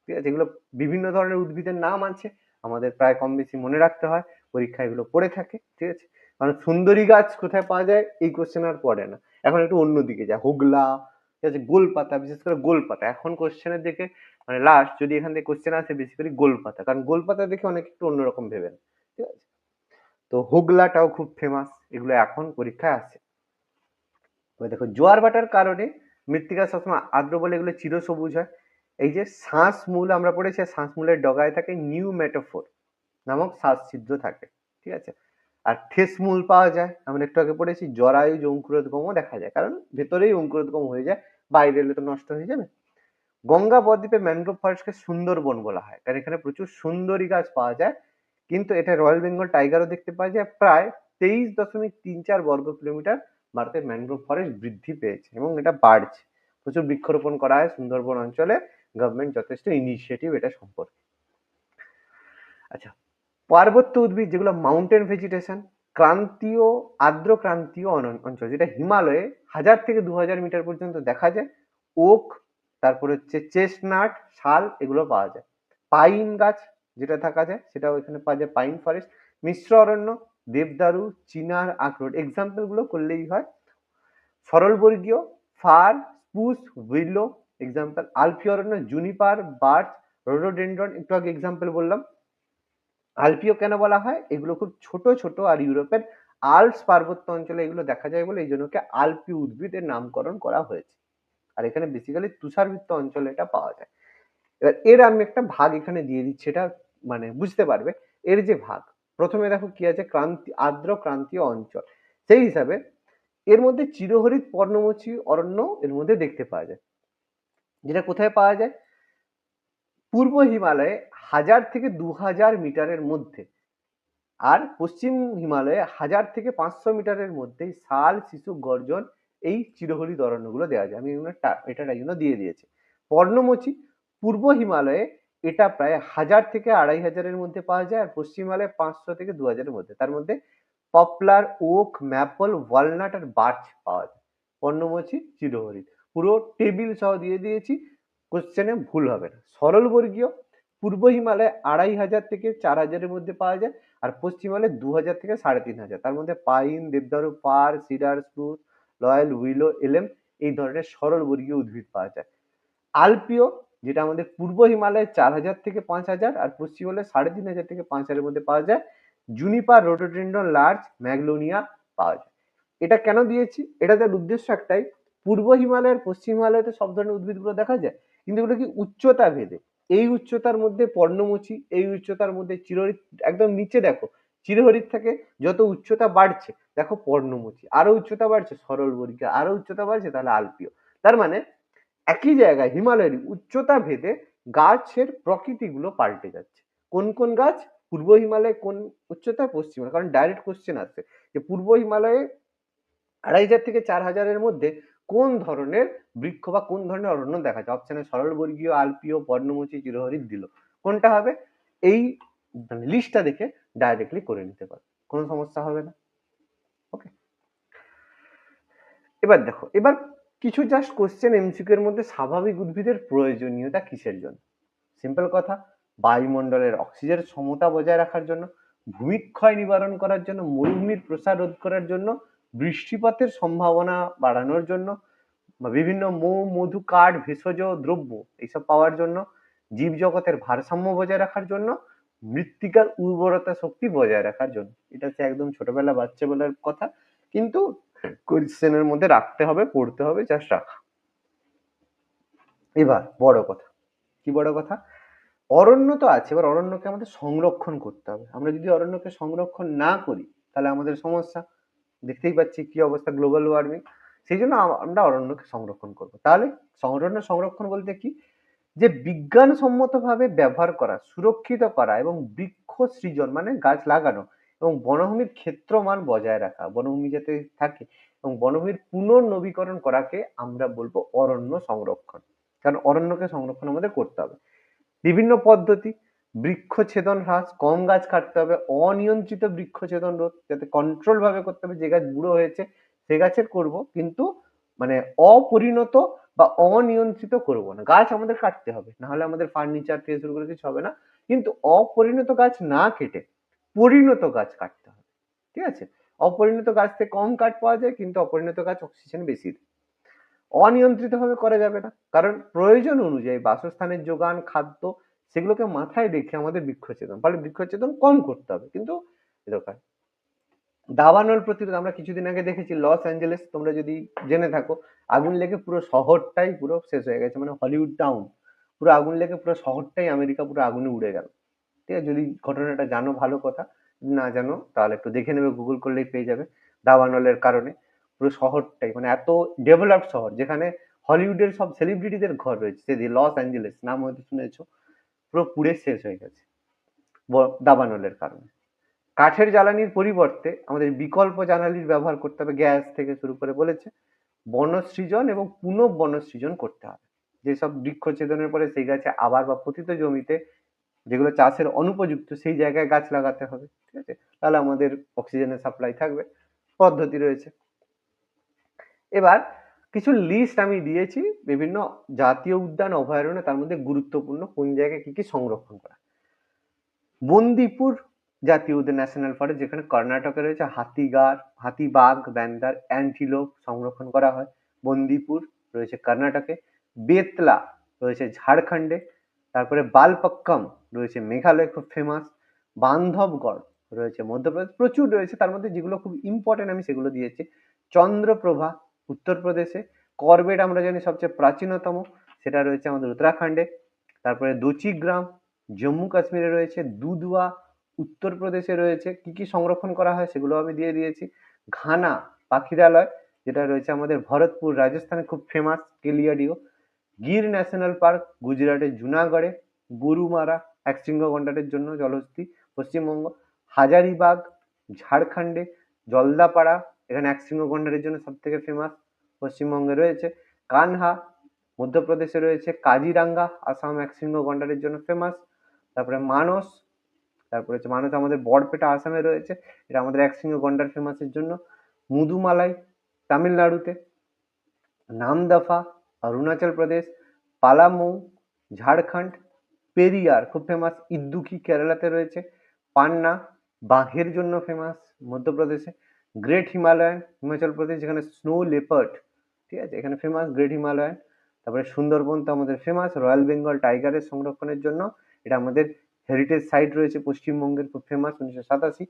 ঠিক আছে? এগুলো বিভিন্ন ধরনের উদ্ভিদের নাম আছে, আমাদের প্রায় কম বেশি মনে রাখতে হয়, পরীক্ষায় এগুলো পড়ে থাকে, ঠিক আছে? কারণ সুন্দরী গাছ কোথায় পাওয়া যায় এই কোশ্চেন আর পড়ে না, এখন একটু অন্যদিকে যায়, হোগলা, ঠিক আছে, গোলপাতা, বিশেষ করে গোলপাতা এখন কোশ্চেনের দিকে, মানে লাস্ট যদি এখান থেকে কোশ্চেন আসে বেসিক্যালি গোলপাতা, কারণ গোলপাতা দেখে অনেক একটু অন্যরকম ভেবেন, ঠিক আছে? তো হোগলাটাও খুব ফেমাস, এগুলো এখন পরীক্ষায় আসে। দেখো, জোয়ার ভাটার কারণে মৃত্তিকা সবসময় আর্দ্র বলে এগুলো চিরসবুজ হয়। এই যে শ্বাসমূল আমরা পড়েছি, শ্বাসমূলের ডগায় থাকে নিউমেটোফোর নামক শ্বাস ছিদ্র থাকে, ঠিক আছে? আর ঠেসমূল পাওয়া যায়, আমরা একটু আগে পড়েছি জরায়ুজ অঙ্কুরোদ্গমও দেখা যায়, কারণ ভেতরেই অঙ্কুরোদ্গম হয়ে যায়, বাইরে এলে তো নষ্ট হয়ে যাবে। গঙ্গা বদ্বীপে ম্যানগ্রোভ ফরেস্টকে সুন্দরবন বলা হয়, কারণ এখানে প্রচুর সুন্দরী গাছ পাওয়া যায়, কিন্তু এটা রয়্যাল বেঙ্গল টাইগারও দেখতে পাওয়া যায়। প্রায় 23.34 বর্গ কিলোমিটার ভারতের ম্যানগ্রোভ ফরেস্ট বৃদ্ধি পেয়েছে এবং এটা বাড়ছে, প্রচুর বৃক্ষরোপণ করা হয় সুন্দরবন অঞ্চলে, গভর্নমেন্ট যথেষ্ট ইনিশিয়েটিভ এটা সম্পর্কে। আচ্ছা, পার্বত্য উদ্ভিদ যেগুলো মাউন্টেন ভেজিটেশন, ক্রান্তীয়, আর্দ্র ক্রান্তীয় অঞ্চল, যেটা হিমালয়ে 1000 থেকে 2000 মিটার পর্যন্ত দেখা যায়, ওক, তারপরে হচ্ছে চেস্টনাট, শাল, এগুলো পাওয়া যায়। পাইন গাছ যেটা থাকা যায় সেটাও এখানে পাওয়া যায়, পাইন ফরেস্ট। মিশ্র অরণ্য, দেবদারু, চিনার, আখরোট, এক্সাম্পল গুলো করলেই হয়। সরলবর্গীয়, ফার, স্পুস, উইলো, এক্সাম্পল। আলপি অরণ্য, জুনিপার, বার্চ, রোডোডেন্ড্রন, একটু আগে এক্সাম্পল বললাম। আলপিও কেন বলা হয়? এগুলো খুব ছোট ছোট, আর ইউরোপের আল্পস পার্বত্য অঞ্চলে এগুলো দেখা যায় বলে এই জন্য আলপি উদ্ভিদের নামকরণ করা হয়েছে। আর এখানে বেসিক্যালি তুষারবৃত্ত অঞ্চলে এটা পাওয়া যায়। এবার এর আমি একটা ভাগ এখানে দিয়ে দিচ্ছি, এটা মানে বুঝতে পারবে এর যে ভাগ। প্রথমে দেখো কি আছে, আর্দ্র ক্রান্তীয় অঞ্চল, সেই হিসাবে এর মধ্যে চিরহরিৎ পর্ণমোচী অরণ্য এর মধ্যে দেখতে পাওয়া যায়, যেটা কোথায় পাওয়া যায়? পূর্ব হিমালয়ে 1000 থেকে 2000 মিটারের মধ্যে, আর পশ্চিম হিমালয়ে 1000 থেকে 500 মিটারের মধ্যে শাল, শিশু, গর্জন, এই চিরহরিৎ অরণ্যগুলো দেওয়া যায়। আমি এটা তাই জন্য দিয়ে দিয়েছি। পর্ণমোচী পূর্ব হিমালয়ে এটা প্রায় 1000 থেকে 2500-এর মধ্যে পাওয়া যায়, আর পশ্চিম হিমালয়ে 500 থেকে 2000-এর মধ্যে। তার মধ্যে পপলার, ওক, ম্যাপল, ওয়ালনাট আর বার্চ পাওয়া যায়। পর্ণমোচী, চিরহরিৎ, পুরো টেবিল সহ দিয়ে দিয়েছি, কোশ্চেনে ভুল হবে না। সরলবর্গীয় পূর্ব হিমালয়ে 2500 থেকে 4000-এর মধ্যে পাওয়া যায়, আর পশ্চিম হিমালয়ে 2000 থেকে 3500। তার মধ্যে পাইন, দেবদারু, ফার, সিডার, স্প্রুস, লয়াল, উইলো, এলেম, এই ধরনের সরলবর্গীয় উদ্ভিদ পাওয়া যায়। আলপিও, যেটা আমাদের পূর্ব হিমালয়ে 4000 থেকে 5000, আর পশ্চিম হিমালয়ে 3500 থেকে 5000-এর মধ্যে পাওয়া যায়। জুনিপার, রোডোডেন্ড্রন, লার্চ, ম্যাগনোনিয়া পাওয়া যায়। এটা কেন দিয়েছি? এটাদের উদ্দেশ্য একটাই, পূর্ব হিমালয়ের পশ্চিম হিমালয়তে সব ধরনের উদ্ভিদগুলো দেখা যায়, কিন্তু এগুলো কি উচ্চতা ভেদে। এই উচ্চতার মধ্যে পর্ণমোচী, এই উচ্চতার মধ্যে চিরহরিৎ। একদম নিচে দেখো চিরহরিৎ থেকে যত উচ্চতা বাড়ছে, দেখো পর্ণমোচী, আরো উচ্চতা বাড়ছে সরলবর্গীয়, আরো উচ্চতা বাড়ছে তাহলে আলপিও। তার মানে একই জায়গায় হিমালয়ের উচ্চতা ভেদে গাছের প্রকৃতিগুলো পাল্টে যাচ্ছে। কোন কোন গাছ পূর্ব হিমালয়ে কোন উচ্চতায়, পশ্চিম হিমালয়, কারণ ডাইরেক্ট কোশ্চেন আসছে যে পূর্ব হিমালয়ে 2500 থেকে 4000-এর মধ্যে কোন ধরনের বৃক্ষ বা কোন ধরনের অরণ্য দেখা যায়। অপশনে সরলবর্গীয়, আলপিও, পর্ণমোচী, চিরহরিৎ দিল, কোনটা হবে? এই লিস্টটা দেখে ডাইরেক্টলি করে নিতে পারো, কোনো সমস্যা হবে না। ওকে, এবার দেখো, এবার কিছু জাস্ট কোশ্চেন এমসিকিউ এর মধ্যে, স্বাভাবিক উদ্ভিদের প্রয়োজনীয়তা কিসের জন্য? সিম্পল কথা, বায়ুমণ্ডলের অক্সিজেন সমতা বজায় রাখার জন্য, ভূমিক্ষয় নিবারণ করার জন্য, মরুভূমির প্রসার রোধ করার জন্য, বৃষ্টিপাতের সম্ভাবনা বাড়ানোর জন্য, বা বিভিন্ন মধু, কাঠ, ভেষজ দ্রব্য এইসব পাওয়ার জন্য, জীবজগতের ভারসাম্য বজায় রাখার জন্য, মৃত্তিকার উর্বরতা শক্তি বজায় রাখার জন্য। এটা হচ্ছে একদম ছোটবেলা বাচ্চা বেলার কথা, কিন্তু কোশ্চেনের মধ্যে রাখতে হবে, পড়তে হবে, জাস্ট রাখা। এবার বড় কথা, কি বড় কথা? অরণ্য তো আছে, এবার অরণ্যকে আমাদের সংরক্ষণ করতে হবে। আমরা যদি অরণ্যকে সংরক্ষণ না করি তাহলে আমাদের সমস্যা। দেখতেই পাচ্ছি কি অবস্থা, গ্লোবাল ওয়ার্মিং। সেই জন্য আমরা অরণ্যকে সংরক্ষণ করব। তাহলে সংরক্ষণ বলতে কি, যে বিজ্ঞানসম্মতভাবে ব্যবহার করা, সুরক্ষিত করা এবং বৃক্ষ সৃজন মানে গাছ লাগানো, এবং বনভূমির ক্ষেত্রমান বজায় রাখা, বনভূমি যাতে থাকে, এবং বনভূমির পুনর্নবীকরণ করাকে আমরা বলবো অরণ্য সংরক্ষণ। কারণ অরণ্যকে সংরক্ষণ আমাদের করতে হবে। বিভিন্ন পদ্ধতি, বৃক্ষছেদন হ্রাস, কম গাছ কাটতে হবে, অনিয়ন্ত্রিত বৃক্ষছেদন রোধ, যাতে কন্ট্রোল ভাবে করতে হবে। যে গাছ বুড়ো হয়েছে সে গাছের করব, কিন্তু মানে অপরিণত বা অনিয়ন্ত্রিত করব না। গাছ আমাদের কাটতে হবে, না হলে আমাদের ফার্নিচার থেকে শুরু করে কিছু হবে না। কিন্তু অপরিণত গাছ না কেটে পরিণত গাছ কাটতে হবে, ঠিক আছে? অপরিণত গাছ থেকে কম কাঠ পাওয়া যায়, কিন্তু অপরিণত গাছ অক্সিজেন বেশি দেয়। অনিয়ন্ত্রিতভাবে করা যাবে না, কারণ প্রয়োজন অনুযায়ী বাসস্থানের যোগান, খাদ্য, সেগুলোকে মাথায় রেখে আমাদের বৃক্ষছেদন, ফলে বৃক্ষছেদন কম করতে হবে, কিন্তু দরকার। দাবানল প্রতিরোধ, আমরা কিছুদিন আগে দেখেছি লস অ্যাঞ্জেলেস, তোমরা যদি জেনে থাকো, আগুন লেগে পুরো শহরটাই পুরো শেষ হয়ে গেছে, মানে হলিউড টাউন পুরো আগুন লেগে পুরো শহরটাই আমেরিকা পুরো আগুনে উড়ে গেল। ঠিক আছে, যদি ঘটনাটা জানো ভালো কথা, না জানো তাহলে একটু দেখে নেবে, গুগল করলেই পেয়ে যাবে। দাবানলের কারণে পুরো শহরটাই, মানে এত ডেভেলপড শহর যেখানে হলিউডের সব সেলিব্রিটিদের ঘর রয়েছে, সেদি লস অ্যাঞ্জেলেস নাম হয়তো শুনেছো, পুরো পুড়ে শেষ হয়ে গেছে দাবানলের কারণে। কাঠের জ্বালানির পরিবর্তে আমাদের বিকল্প জ্বালানির ব্যবহার করতে হবে, গ্যাস থেকে শুরু করে বলেছে। বনসৃজন এবং পুনঃবনসৃজন করতে হবে, যেসব বৃক্ষছেদনের পরে সেই গাছে আবার বা পতিত জমিতে যেগুলো চাষের অনুপযুক্ত সেই জায়গায় গাছ লাগাতে হবে, ঠিক আছে? তাহলে আমাদের অক্সিজেনের সাপ্লাই থাকবে, পদ্ধতি রয়েছে। এবার কিছু লিস্ট আমি দিয়েছি বিভিন্ন জাতীয় উদ্যান অভয়ারণ্য, তার মধ্যে গুরুত্বপূর্ণ কোন জায়গায় কি কি সংরক্ষণ করা। বন্দিপুর জাতীয় উদ্যান ন্যাশনাল ফরেস্ট, যেখানে কর্ণাটকে রয়েছে হাতিবাগ, ব্যান্দার, অ্যান্টিলোপ সংরক্ষণ করা হয়। বন্দিপুর রয়েছে কর্ণাটকে। বেতলা রয়েছে ঝাড়খণ্ডে। তারপরে বালপক্কম রয়েছে মেঘালয়, খুব ফেমাস। বান্ধবগড় রয়েছে মধ্যপ্রদেশ, প্রচুর রয়েছে, তার মধ্যে যেগুলো খুব ইম্পর্টেন্ট আমি সেগুলো দিয়েছি। চন্দ্রপ্রভা উত্তরপ্রদেশে। করবেট আমরা জানি সবচেয়ে প্রাচীনতম, সেটা রয়েছে আমাদের উত্তরাখণ্ডে। তারপরে দচিগ্রাম জম্মু কাশ্মীরে রয়েছে। দুধওয়া উত্তরপ্রদেশে রয়েছে। কি কি সংরক্ষণ করা হয় সেগুলো আমি দিয়ে দিয়েছি। ঘানা পাখিরালয়, যেটা রয়েছে আমাদের ভরতপুর রাজস্থানে, খুব ফেমাস কেলিয়াডিও। গির ন্যাশনাল পার্ক গুজরাটের জুনাগড়ে। গরুমারা একশৃঙ্গ গন্ডারের জন্য জলহস্তী পশ্চিমবঙ্গ। হাজারিবাগ ঝাড়খণ্ডে। জলদাপাড়া এখানে একশৃঙ্গ গন্ডারের জন্য সব থেকে ফেমাস, পশ্চিমবঙ্গে রয়েছে। কানহা মধ্যপ্রদেশে রয়েছে। কাজিরাঙ্গা আসাম একশৃঙ্গ গন্ডারের জন্য ফেমাস। তারপরে মানস, তারপরে হচ্ছে মানস আমাদের বরপেটা আসামে রয়েছে, এটা আমাদের একশৃঙ্গ গন্ডার ফেমাসের জন্য। মুদুমালাই তামিলনাড়ুতে। নামদফা অরুণাচল প্রদেশ। পালামৌ ঝাড়খণ্ড। পেরিয়ার খুব ফেমাস, ইদ্দুকি কেরালাতে রয়েছে। পান্না বাঘের জন্য ফেমাস মধ্যপ্রদেশে। গ্রেট হিমালয়ান হিমাচল প্রদেশ, যেখানে স্নো লেপার্ড, ঠিক আছে, এখানে ফেমাস গ্রেট হিমালয়ান। তারপরে সুন্দরবন তো আমাদের ফেমাস রয়্যাল বেঙ্গল টাইগারের সংরক্ষণের জন্য, এটা আমাদের হেরিটেজ সাইট রয়েছে পশ্চিমবঙ্গের, খুব ফেমাস 1987।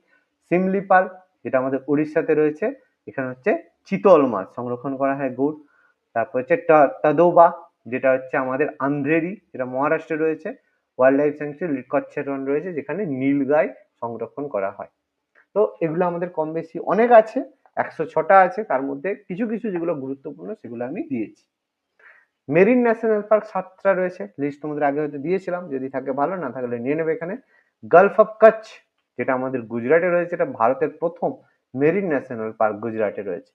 সিমলিপাল যেটা আমাদের উড়িষ্যাতে রয়েছে, এখানে হচ্ছে চিতল মাছ সংরক্ষণ করা হয়, গৌড়। তারপর হচ্ছে তাদোবা, যেটা হচ্ছে আমাদের আন্ধ্রেরই, যেটা মহারাষ্ট্রে রয়েছে। ওয়াইল্ড লাইফ স্যাংচুয়ারি কচ্ছের রন রয়েছে, যেখানে নীলগাই সংরক্ষণ করা হয়। তো এগুলো আমাদের কম বেশি অনেক আছে, 106টা আছে, তার মধ্যে কিছু কিছু যেগুলো গুরুত্বপূর্ণ সেগুলো আমি দিয়েছি। মেরিন ন্যাশনাল পার্ক 7টা রয়েছে, লিস্ট তোমাদের আগে হয়তো দিয়েছিলাম, যদি থাকে ভালো, না থাকলে নিয়ে নেবে এখানে। গালফ অফ কচ্ছ যেটা আমাদের গুজরাটে রয়েছে, এটা ভারতের প্রথম মেরিন ন্যাশনাল পার্ক গুজরাটে রয়েছে।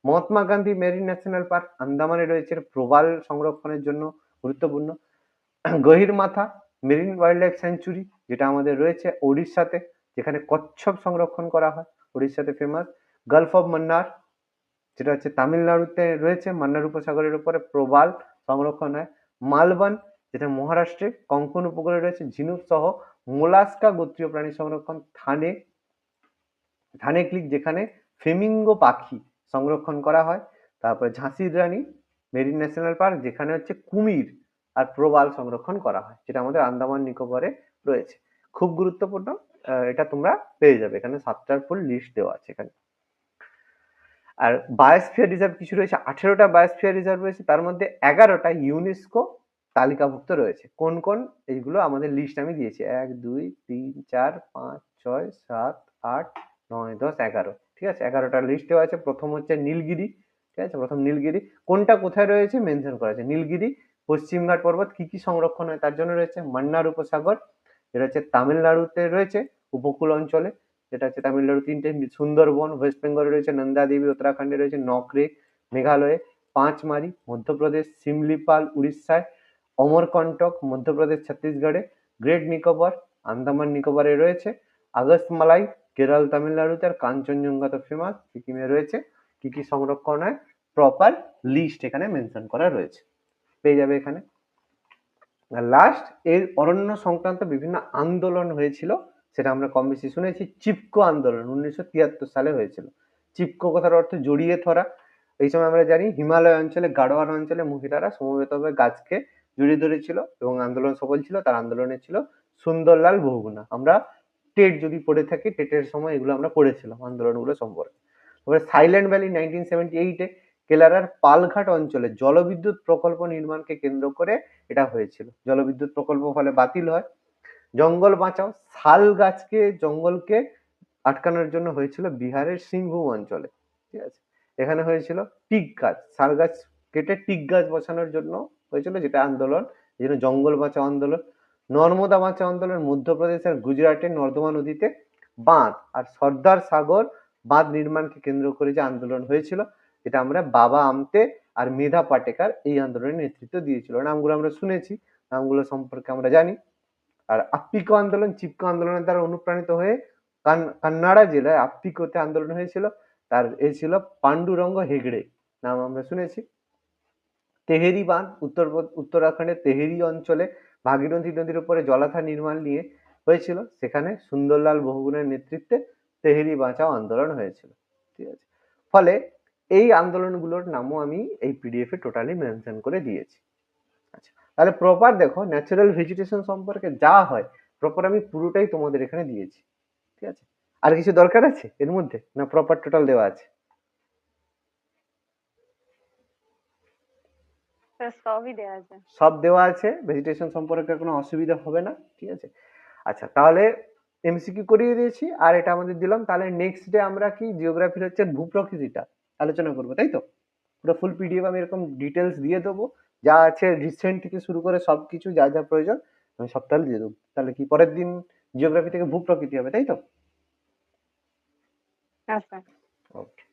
Mahatma Gandhi marine national park আন্দামানে রয়েছে, প্রবাল সংরক্ষণের জন্য গুরুত্বপূর্ণ। Gahirmatha marine wildlife sanctuary, যেটা আমাদের রয়েছে ওড়িশাতে, যেখানে কচ্ছপ সংরক্ষণ করা হয়, ওড়িশাতে ফেমাস। গালফ অফ মান্নার, যেটা হচ্ছে তামিলনাড়ুতে রয়েছে, মান্নার উপসাগরের উপরে প্রবাল সংরক্ষণ হয়। মালবন, যেটা মহারাষ্ট্রে কঙ্কন উপকূলে রয়েছে, ঝিনুক সহ মোলাস্কা গোত্রীয় প্রাণী সংরক্ষণ। থানে ক্লিক, যেখানে ফ্লেমিঙ্গো পাখি সংরক্ষণ করা হয়। তারপরে ঝাঁসির রানী মেরিন ন্যাশনাল পার্ক, যেখানে হচ্ছে কুমির আর প্রবাল সংরক্ষণ করা হয়, যেটা আমাদের আন্দামান নিকোবরে রয়েছে, খুব গুরুত্বপূর্ণ। এটা তোমরা পেয়ে যাবে এখানে, 7টার ফুল লিস্ট দেওয়া আছে এখানে। আর বায়োস্ফিয়ার রিজার্ভ কিছু রয়েছে, 18টা বায়োস্ফিয়ার রিজার্ভ রয়েছে, তার মধ্যে 11টা ইউনেস্কো তালিকাভুক্ত রয়েছে। কোন কোন এইগুলো আমাদের লিস্ট আমি দিয়েছি, 1 2 3 4 5 6 7 8 9 10 11, ঠিক আছে, 11টা লিস্ট দেওয়া আছে। প্রথম হচ্ছে নীলগিরি, ঠিক আছে, প্রথম নীলগিরি, কোনটা কোথায় রয়েছে মেনশন করা আছে। নীলগিরি পশ্চিমঘাট পর্বত, কি কি সংরক্ষণ হয় তার জন্য রয়েছে। মান্নার উপসাগর, যেটা হচ্ছে তামিলনাড়ুতে রয়েছে উপকূল অঞ্চলে, যেটা হচ্ছে তামিলনাড়ু 3টে। সুন্দরবন ওয়েস্ট বেঙ্গলে রয়েছে। নন্দা দেবী উত্তরাখণ্ডে রয়েছে। নকরেক মেঘালয়ে। পাঁচমারি মধ্যপ্রদেশ। সিমলিপাল উড়িষ্যায়। অমরকন্টক মধ্যপ্রদেশ ছত্তিশগড়ে। গ্রেট নিকোবর আন্দামান নিকোবরে রয়েছে। আগস্তমালাই কেরল তামিলনাড়ুতে। আর কাঞ্চনজঙ্ঘা তো ফেমাস সিকিমে রয়েছে। কি কি সংরক্ষণ হয় প্রপার লিস্ট এখানে মেনশন করা রয়েছে, পেয়ে যাবে এখানে। লাস্ট এর অরণ্য সংক্রান্ত বিভিন্ন আন্দোলন হয়েছিল, সেটা আমরা কম বেশি শুনেছি। চিপকো আন্দোলন 1973 সালে হয়েছিল। চিপকো কথার অর্থ জড়িয়ে ধরা। এই সময় আমরা জানি হিমালয় অঞ্চলে গাড়োয়াল অঞ্চলে মহিলারা সমবেতভাবে গাছকে জড়িয়ে ধরেছিল এবং আন্দোলন সফল ছিল। তার আন্দোলনে ছিল সুন্দরলাল বহুগুণা। আমরা টেট যদি পড়ে থাকি, টেটের সময় এগুলো আমরা পড়েছিলাম আন্দোলনগুলো সম্পর্কে। তারপরে সাইলেন্ট ভ্যালি 1978-এ কেলারার পালঘাট অঞ্চলে জলবিদ্যুৎ প্রকল্প নির্মাণকে কেন্দ্র করে এটা হয়েছিল। জলবিদ্যুৎ প্রকল্প ফলে বাতিল হয়। জঙ্গল বাঁচাও শাল গাছকে, জঙ্গলকে আটকানোর জন্য হয়েছিল বিহারের সিংভূম অঞ্চলে, ঠিক আছে, এখানে হয়েছিল টিক গাছ, শাল গাছ কেটে টিক গাছ বসানোর জন্য হয়েছিল, যেটা আন্দোলন, এই জন্য জঙ্গল বাঁচাও আন্দোলন। নর্মদা বাঁচাও আন্দোলন মধ্যপ্রদেশের গুজরাটের নর্দমা নদীতে বাঁধ আর সর্দার সাগর বাঁধ নির্মাণকে কেন্দ্র করে যে আন্দোলন হয়েছিল, যেটা আমরা বাবা আমতে আর মেধা পাটেকার এই আন্দোলনের নেতৃত্ব দিয়েছিল। নামগুলো আমরা শুনেছি, নামগুলো সম্পর্কে আমরা জানি। আর আপ্পিকো আন্দোলন চিপকো আন্দোলনের দ্বারা অনুপ্রাণিত হয়ে কান্নাড়া জেলায় আপ্পিকোতে আন্দোলন হয়েছিল। তার এ ছিল পান্ডুরঙ্গ হেগড়ে, নাম আমরা শুনেছি। তেহেরি বাঁধ উত্তরাখণ্ডের তেহেরি অঞ্চলে ভাগীরথী নদীর উপরে জলাধার নির্মাণ নিয়ে হয়েছিল। সেখানে সুন্দরলাল বহুগুণের নেতৃত্বে তেহেরি বাঁচাও আন্দোলন হয়েছিল। ঠিক আছে, ফলে এই আন্দোলনগুলোর নামও আমি এই পিডিএফ এ টোটালি মেনশন করে দিয়েছি। আচ্ছা, তাহলে প্রপার দেখো ন্যাচারাল ভেজিটেশন সম্পর্কে যা হয় প্রপার আমি পুরোটাই তোমাদের এখানে দিয়েছি। ঠিক আছে, আর কিছু দরকার আছে এর মধ্যে, না প্রপার টোটাল দেওয়া আছে? সবই দেওয়া আছে। সব দেওয়া আছে, ভেজিটেশন সম্পর্কে কোনো অসুবিধা হবে না। ঠিক আছে, আচ্ছা তাহলে এমসিকিউ করিয়ে দিয়েছি আর এটা আমাদের দিলাম। তাহলে নেক্সট ডে আমরা কি জিওগ্রাফির হচ্ছে ভূপ্রকৃতিটা আলোচনা করবো, তাই তো? পুরো ফুল পিডিএফ আমি এরকম ডিটেলস দিয়ে দেবো, যা আছে রিসেন্ট থেকে শুরু করে সবকিছু যা যা প্রয়োজন আমি সবটা দিয়ে দেবো। তাহলে কি পরের দিন জিওগ্রাফি থেকে ভূপ্রকৃতি হবে, তাই তো? আচ্ছা। ওকে।